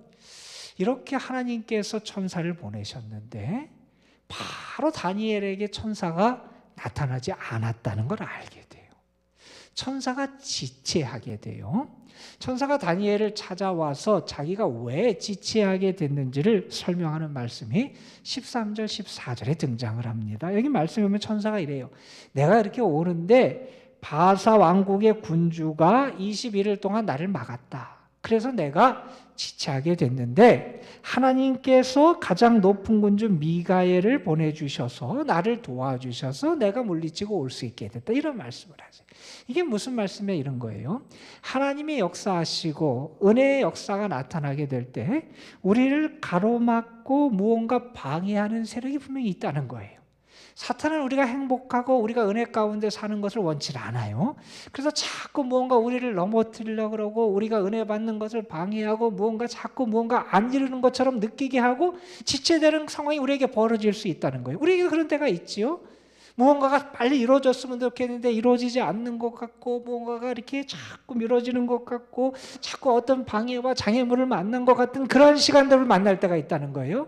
이렇게 하나님께서 천사를 보내셨는데 바로 다니엘에게 천사가 나타나지 않았다는 걸 알게 돼요. 천사가 지체하게 돼요. 천사가 다니엘을 찾아와서 자기가 왜 지체하게 됐는지를 설명하는 말씀이 13절, 14절에 등장을 합니다. 여기 말씀에 보면 천사가 이래요. 내가 이렇게 오는데 바사 왕국의 군주가 21일 동안 나를 막았다. 그래서 내가 지체하게 됐는데 하나님께서 가장 높은 군주 미가엘을 보내주셔서 나를 도와주셔서 내가 물리치고 올 수 있게 됐다. 이런 말씀을 하세요. 이게 무슨 말씀이에요? 이런 거예요. 하나님이 역사하시고 은혜의 역사가 나타나게 될 때 우리를 가로막고 무언가 방해하는 세력이 분명히 있다는 거예요. 사탄은 우리가 행복하고 우리가 은혜 가운데 사는 것을 원치 않아요. 그래서 자꾸 무언가 우리를 넘어뜨리려고 그러고 우리가 은혜 받는 것을 방해하고 자꾸 무언가 안 이루는 것처럼 느끼게 하고 지체되는 상황이 우리에게 벌어질 수 있다는 거예요. 우리에게 그런 때가 있지요. 무언가가 빨리 이루어졌으면 좋겠는데 이루어지지 않는 것 같고 무언가가 이렇게 자꾸 미뤄지는 것 같고 자꾸 어떤 방해와 장애물을 만난 것 같은 그런 시간들을 만날 때가 있다는 거예요.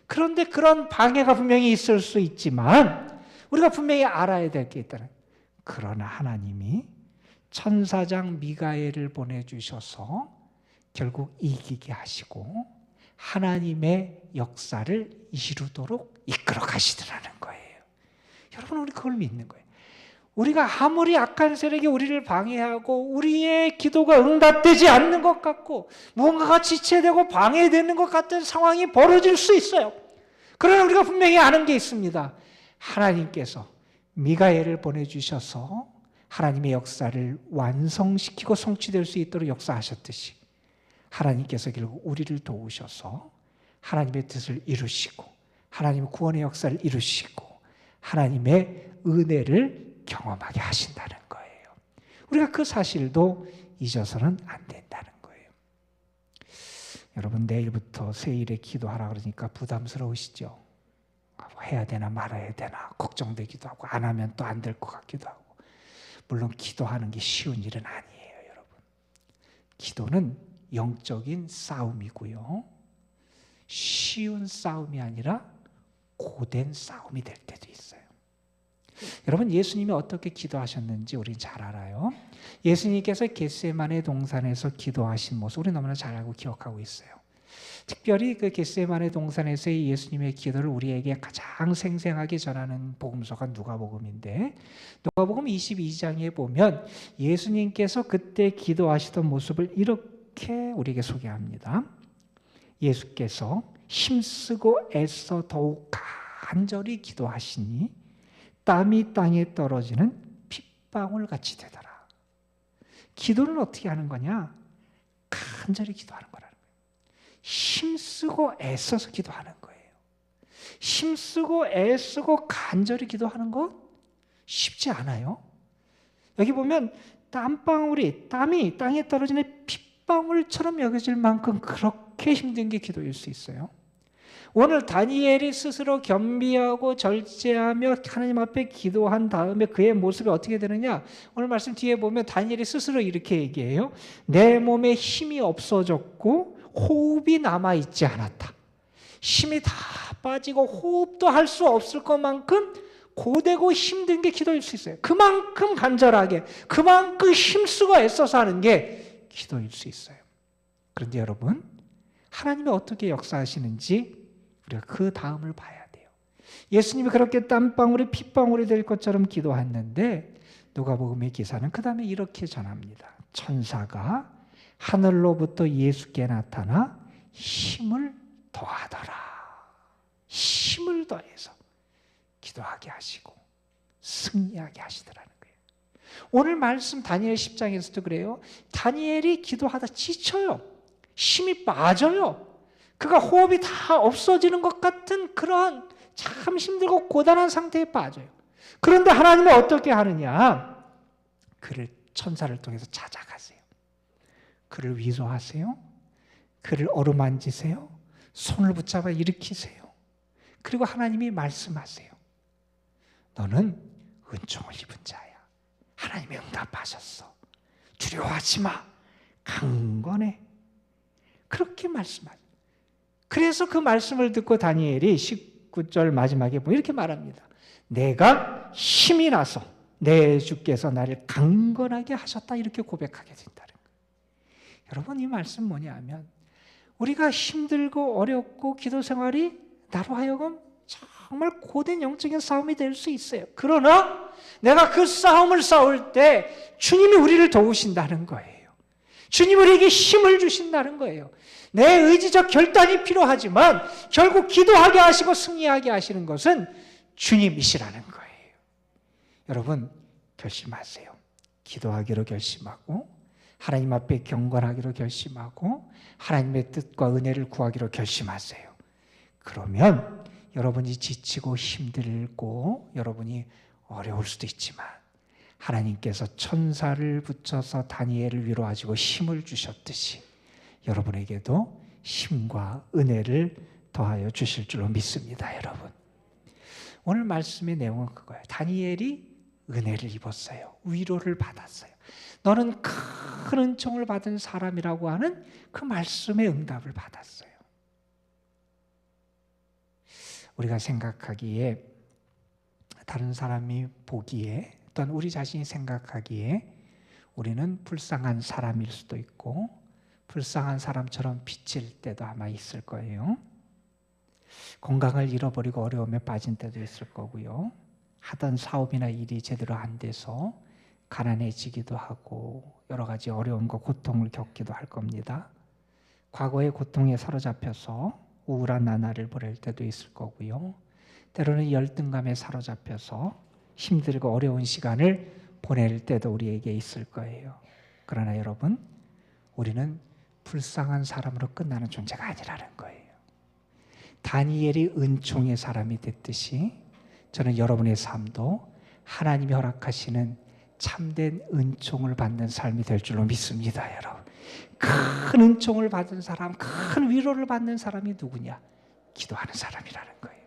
그런데 그런 방해가 분명히 있을 수 있지만 우리가 분명히 알아야 될 게 있다는 거예요. 그러나 하나님이 천사장 미가엘을 보내주셔서 결국 이기게 하시고 하나님의 역사를 이루도록 이끌어 가시더라는 거예요. 여러분, 우리 그걸 믿는 거예요. 우리가 아무리 악한 세력이 우리를 방해하고 우리의 기도가 응답되지 않는 것 같고 무언가가 지체되고 방해되는 것 같은 상황이 벌어질 수 있어요. 그러나 우리가 분명히 아는 게 있습니다. 하나님께서 미가엘을 보내주셔서 하나님의 역사를 완성시키고 성취될 수 있도록 역사하셨듯이 하나님께서 결국 우리를 도우셔서 하나님의 뜻을 이루시고 하나님의 구원의 역사를 이루시고 하나님의 은혜를 경험하게 하신다는 거예요. 우리가 그 사실도 잊어서는 안 된다는 거예요. 여러분, 내일부터 세일에 기도하라 그러니까 부담스러우시죠? 해야 되나 말아야 되나 걱정되기도 하고 안 하면 또 안 될 것 같기도 하고. 물론 기도하는 게 쉬운 일은 아니에요, 여러분. 기도는 영적인 싸움이고요. 쉬운 싸움이 아니라 고된 싸움이 될 때도 있어요. 여러분, 예수님이 어떻게 기도하셨는지 우리는 잘 알아요. 예수님께서 겟세마네 동산에서 기도하신 모습 우리 너무나 잘 알고 기억하고 있어요. 특별히 그 겟세마네 동산에서의 예수님의 기도를 우리에게 가장 생생하게 전하는 복음서가 누가복음인데, 누가복음 22장에 보면 예수님께서 그때 기도하시던 모습을 이렇게 우리에게 소개합니다. 예수께서 힘쓰고 애써 더욱 간절히 기도하시니 땀이 땅에 떨어지는 핏방울 같이 되더라. 기도는 어떻게 하는 거냐? 간절히 기도하는 거라는 거예요. 힘쓰고 애써서 기도하는 거예요. 힘쓰고 애쓰고 간절히 기도하는 것 쉽지 않아요. 여기 보면 땀방울이, 땀이 땅에 떨어지는 핏방울처럼 여겨질 만큼 그렇게 힘든 게 기도일 수 있어요. 오늘 다니엘이 스스로 겸비하고 절제하며 하나님 앞에 기도한 다음에 그의 모습이 어떻게 되느냐? 오늘 말씀 뒤에 보면 다니엘이 스스로 이렇게 얘기해요. 내 몸에 힘이 없어졌고 호흡이 남아있지 않았다. 힘이 다 빠지고 호흡도 할 수 없을 것만큼 고되고 힘든 게 기도일 수 있어요. 그만큼 간절하게, 그만큼 힘쓰고 애써서 하는 게 기도일 수 있어요. 그런데 여러분, 하나님이 어떻게 역사하시는지 우리가 그 다음을 봐야 돼요. 예수님이 그렇게 땀방울이 핏방울이 될 것처럼 기도했는데 누가복음의 기사는 그 다음에 이렇게 전합니다. 천사가 하늘로부터 예수께 나타나 힘을 더하더라. 힘을 더해서 기도하게 하시고 승리하게 하시더라는 거예요. 오늘 말씀 다니엘 10장에서도 그래요. 다니엘이 기도하다 지쳐요. 힘이 빠져요. 그가 호흡이 다 없어지는 것 같은 그런 참 힘들고 고단한 상태에 빠져요. 그런데 하나님은 어떻게 하느냐? 그를 천사를 통해서 찾아가세요. 그를 위로하세요. 그를 어루만지세요. 손을 붙잡아 일으키세요. 그리고 하나님이 말씀하세요. 너는 은총을 입은 자야. 하나님이 응답하셨어. 두려워하지 마. 강건해. 그렇게 말씀하세요. 그래서 그 말씀을 듣고 다니엘이 19절 마지막에 이렇게 말합니다. 내가 힘이 나서 내 주께서 나를 강건하게 하셨다. 이렇게 고백하게 된다는 거예요. 여러분, 이 말씀 뭐냐 하면 우리가 힘들고 어렵고 기도 생활이 나로 하여금 정말 고된 영적인 싸움이 될 수 있어요. 그러나 내가 그 싸움을 싸울 때 주님이 우리를 도우신다는 거예요. 주님이 우리에게 힘을 주신다는 거예요. 내 의지적 결단이 필요하지만 결국 기도하게 하시고 승리하게 하시는 것은 주님이시라는 거예요. 여러분, 결심하세요. 기도하기로 결심하고 하나님 앞에 경건하기로 결심하고 하나님의 뜻과 은혜를 구하기로 결심하세요. 그러면 여러분이 지치고 힘들고 여러분이 어려울 수도 있지만 하나님께서 천사를 붙여서 다니엘을 위로하시고 힘을 주셨듯이 여러분에게도 힘과 은혜를 더하여 주실 줄로 믿습니다. 여러분, 오늘 말씀의 내용은 그거예요. 다니엘이 은혜를 입었어요. 위로를 받았어요. 너는 큰 은총을 받은 사람이라고 하는 그 말씀의 응답을 받았어요. 우리가 생각하기에, 다른 사람이 보기에, 또는 우리 자신이 생각하기에 우리는 불쌍한 사람일 수도 있고 불쌍한 사람처럼 비칠 때도 아마 있을 거예요. 건강을 잃어버리고 어려움에 빠진 때도 있을 거고요. 하던 사업이나 일이 제대로 안 돼서 가난해지기도 하고 여러 가지 어려움과 고통을 겪기도 할 겁니다. 과거의 고통에 사로잡혀서 우울한 나날을 보낼 때도 있을 거고요. 때로는 열등감에 사로잡혀서 힘들고 어려운 시간을 보낼 때도 우리에게 있을 거예요. 그러나 여러분, 우리는 불쌍한 사람으로 끝나는 존재가 아니라는 거예요. 다니엘이 은총의 사람이 됐듯이 저는 여러분의 삶도 하나님이 허락하시는 참된 은총을 받는 삶이 될 줄로 믿습니다. 여러분, 큰 은총을 받은 사람, 큰 위로를 받는 사람이 누구냐? 기도하는 사람이라는 거예요.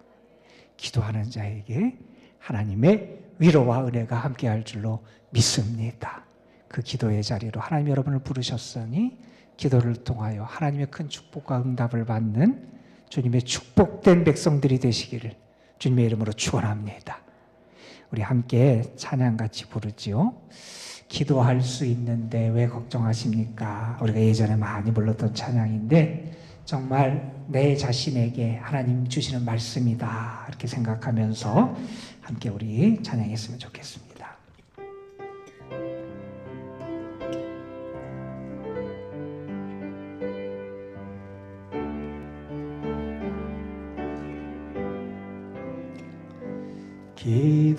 기도하는 자에게 하나님의 위로와 은혜가 함께할 줄로 믿습니다. 그 기도의 자리로 하나님 여러분을 부르셨으니 기도를 통하여 하나님의 큰 축복과 응답을 받는 주님의 축복된 백성들이 되시기를 주님의 이름으로 축원합니다. 우리 함께 찬양 같이 부르지요. 기도할 수 있는데 왜 걱정하십니까? 우리가 예전에 많이 불렀던 찬양인데 정말 내 자신에게 하나님 주시는 말씀이다 이렇게 생각하면서 함께 우리 찬양했으면 좋겠습니다.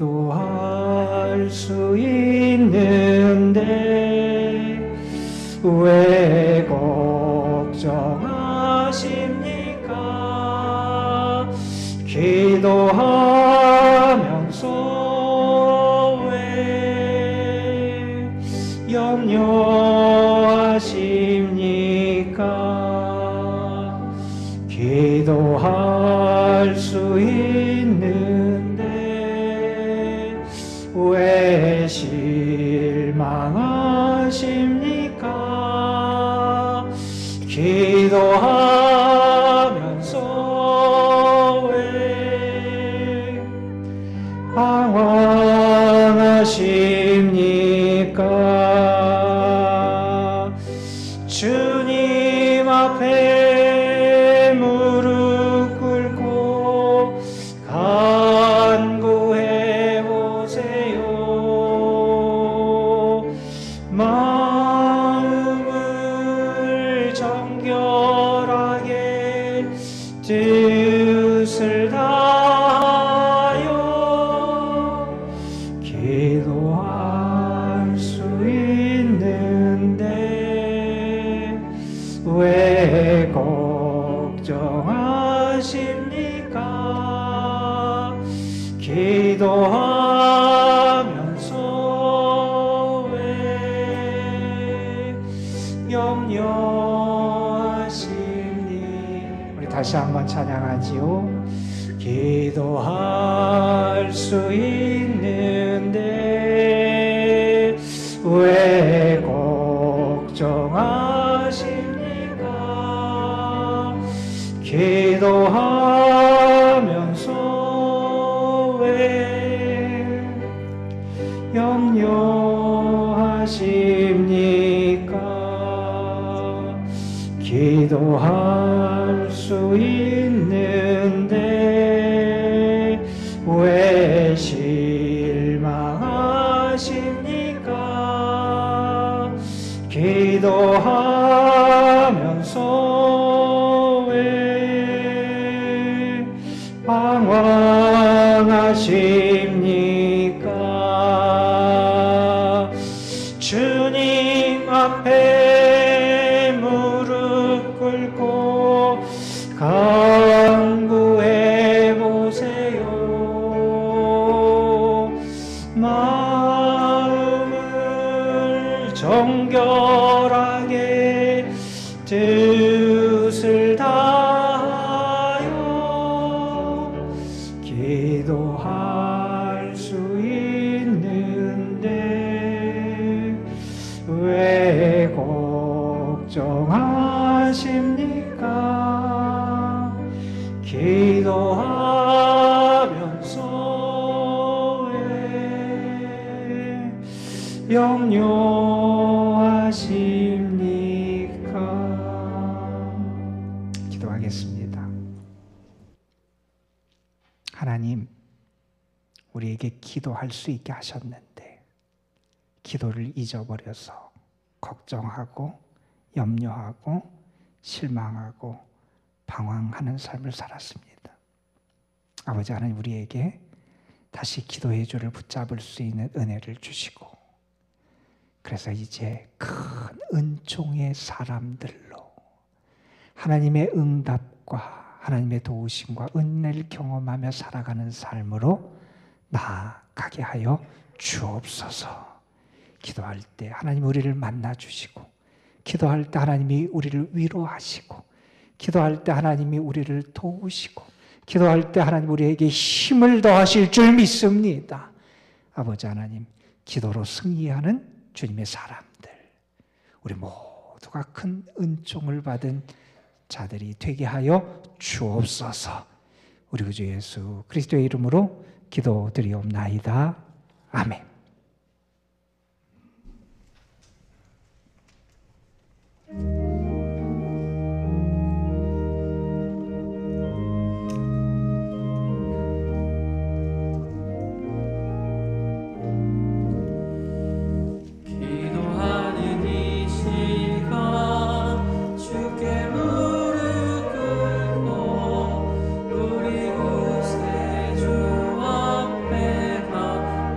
기도할 수 있는데 왜 걱정하십니까? 기도하면서 왜 염려하십니까? 기도할 수 있는데 왜 실망하십니까? 기도하면서 왜 방황하십니까? 주님 앞에 무릎 꿇고 간구해 보세요. 마음을 정결하게 뜻을 다하여 기도할 수 있는데 왜 걱정하십니까? 기도하면서 왜 염려하십니까? 우리 다시 한번 찬양하지요. 기도할 수 있는데 왜 걱정하십니까? 기도하면서 왜 염려하십니까? 기도할 수 있는데 왜 실망하십니까? 기도하면서 왜 방황하십니까? 주님 앞에 무릎 꿇고 간구해 보세요. 마음을 정결하게 뜻을 다하여 기도할 수 있는데 왜 걱정하십니까? 기도하면서 왜 염려하십니까? 우리에게 기도할 수 있게 하셨는데 기도를 잊어버려서 걱정하고 염려하고 실망하고 방황하는 삶을 살았습니다. 아버지 하나님, 우리에게 다시 기도의 줄을 붙잡을 수 있는 은혜를 주시고, 그래서 이제 큰 은총의 사람들로 하나님의 응답과 하나님의 도우심과 은혜를 경험하며 살아가는 삶으로 나아가게 하여 주옵소서. 기도할 때 하나님 우리를 만나 주시고, 기도할 때 하나님이 우리를 위로하시고, 기도할 때 하나님이 우리를 도우시고, 기도할 때 하나님 우리에게 힘을 더하실 줄 믿습니다. 아버지 하나님, 기도로 승리하는 주님의 사람들, 우리 모두가 큰 은총을 받은 자들이 되게 하여 주옵소서. 우리 구주 예수 그리스도의 이름으로 기도드리옵나이다. 아멘. 기도하는 이 시간 주께 무릎 꿇고 우리 구세주 앞에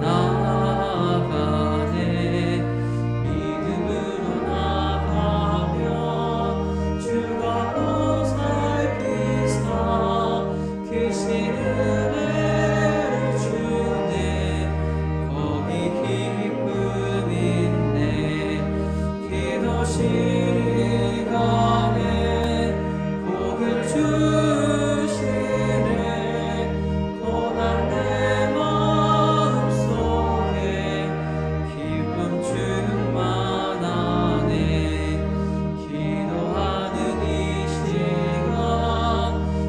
나아가네. 믿음으로 나가면 주가 보살피사 크신 은혜를 주네. 거기 기쁨 있네. 기도 시간에 복을 주시네. 고난 내 마음속에 기쁨 충만하네. 기도하는 이 시간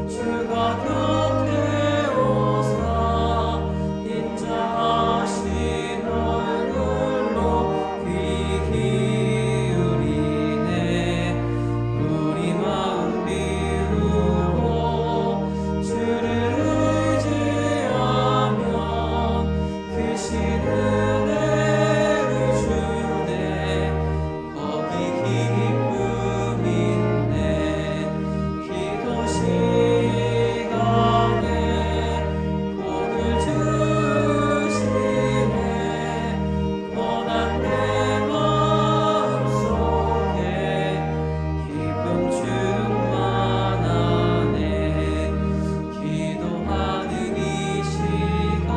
주가 곁에 오사 인자하신 얼굴로 귀 기울이네. 우리 마음 비우고 주를 의지하면 크신 은혜를 주네. 거기 기쁨 있네. 기도 시간에 복을 주시네. 고난 내 마음속에 기쁨 충만하네. 기도하는 이 시간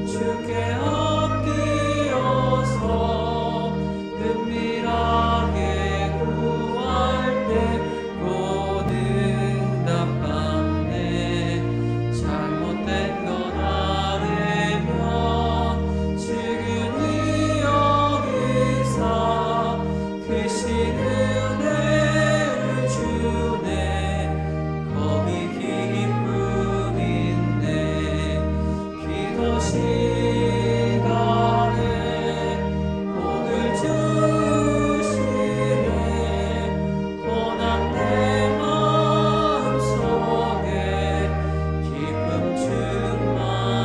주께 엎드려서 은밀하게 구할 때 곧 응답받네. 잘못된 것 아뢰면 지금이 여기사 크신 은혜를 주네. 거기 기쁨 있네. 기도 시간에 복을 주시네. 고난 내 마음속에 기쁨 충만하네.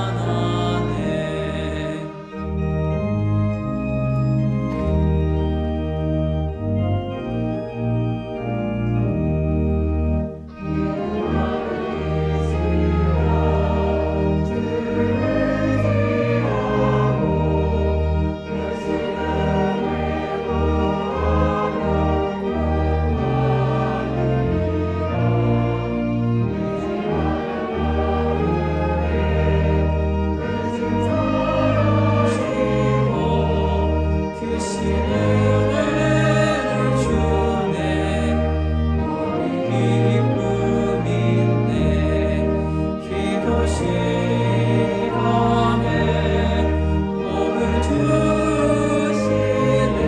크신 은혜를 주네. 우리 기쁨 있네. 기도 시간에 복을 주시네.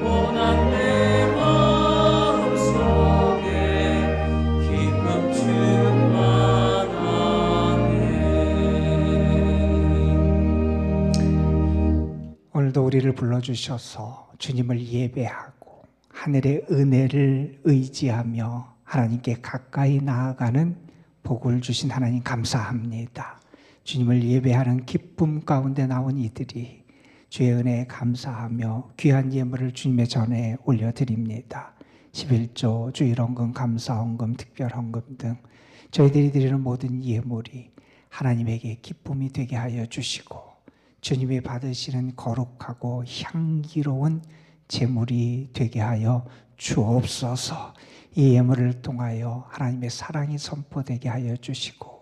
고난 내 마음속에 기쁨 충만하네. 오늘도 우리를 불러주셔서 주님을 예배하고 하늘의 은혜를 의지하며 하나님께 가까이 나아가는 복을 주신 하나님 감사합니다. 주님을 예배하는 기쁨 가운데 나온 이들이 주의 은혜에 감사하며 귀한 예물을 주님의 전에 올려드립니다. 11조, 주일헌금, 감사헌금, 특별헌금 등 저희들이 드리는 모든 예물이 하나님에게 기쁨이 되게 하여 주시고 주님이 받으시는 거룩하고 향기로운 제물이 되게 하여 주옵소서. 이 예물을 통하여 하나님의 사랑이 선포되게 하여 주시고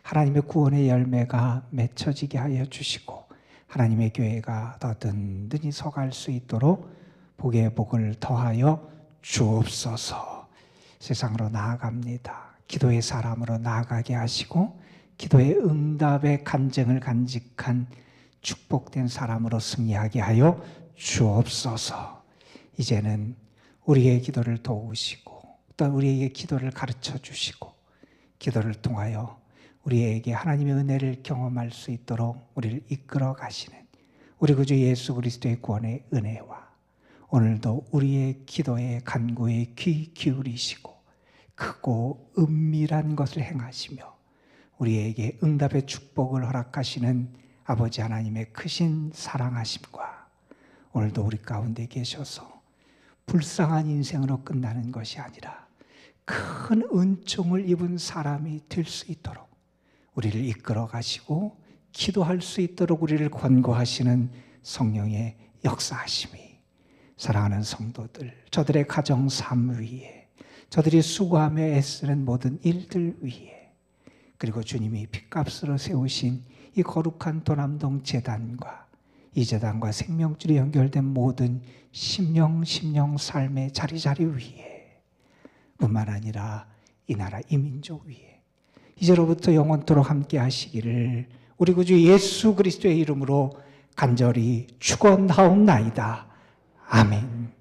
하나님의 구원의 열매가 맺혀지게 하여 주시고 하나님의 교회가 더 든든히 서갈 수 있도록 복의 복을 더하여 주옵소서. 세상으로 나아갑니다. 기도의 사람으로 나아가게 하시고 기도의 응답의 간증을 간직한 축복된 사람으로 승리하게 하여 주옵소서. 이제는 우리의 기도를 도우시고 또한 우리에게 기도를 가르쳐 주시고 기도를 통하여 우리에게 하나님의 은혜를 경험할 수 있도록 우리를 이끌어 가시는 우리 구주 예수 그리스도의 구원의 은혜와 오늘도 우리의 기도의 간구에 귀 기울이시고 크고 은밀한 것을 행하시며 우리에게 응답의 축복을 허락하시는 아버지 하나님의 크신 사랑하심과 오늘도 우리 가운데 계셔서 불쌍한 인생으로 끝나는 것이 아니라 큰 은총을 입은 사람이 될 수 있도록 우리를 이끌어 가시고 기도할 수 있도록 우리를 권고하시는 성령의 역사하심이 사랑하는 성도들, 저들의 가정 삶 위에 저들이 수고하며 애쓰는 모든 일들 위에 그리고 주님이 핏값으로 세우신 이 거룩한 도남동 재단과 이 재단과 생명줄이 연결된 모든 심령 삶의 자리자리 위에 뿐만 아니라 이 나라 이 민족 위에 이제로부터 영원토록 함께 하시기를 우리 구주 예수 그리스도의 이름으로 간절히 축원하옵나이다. 아멘.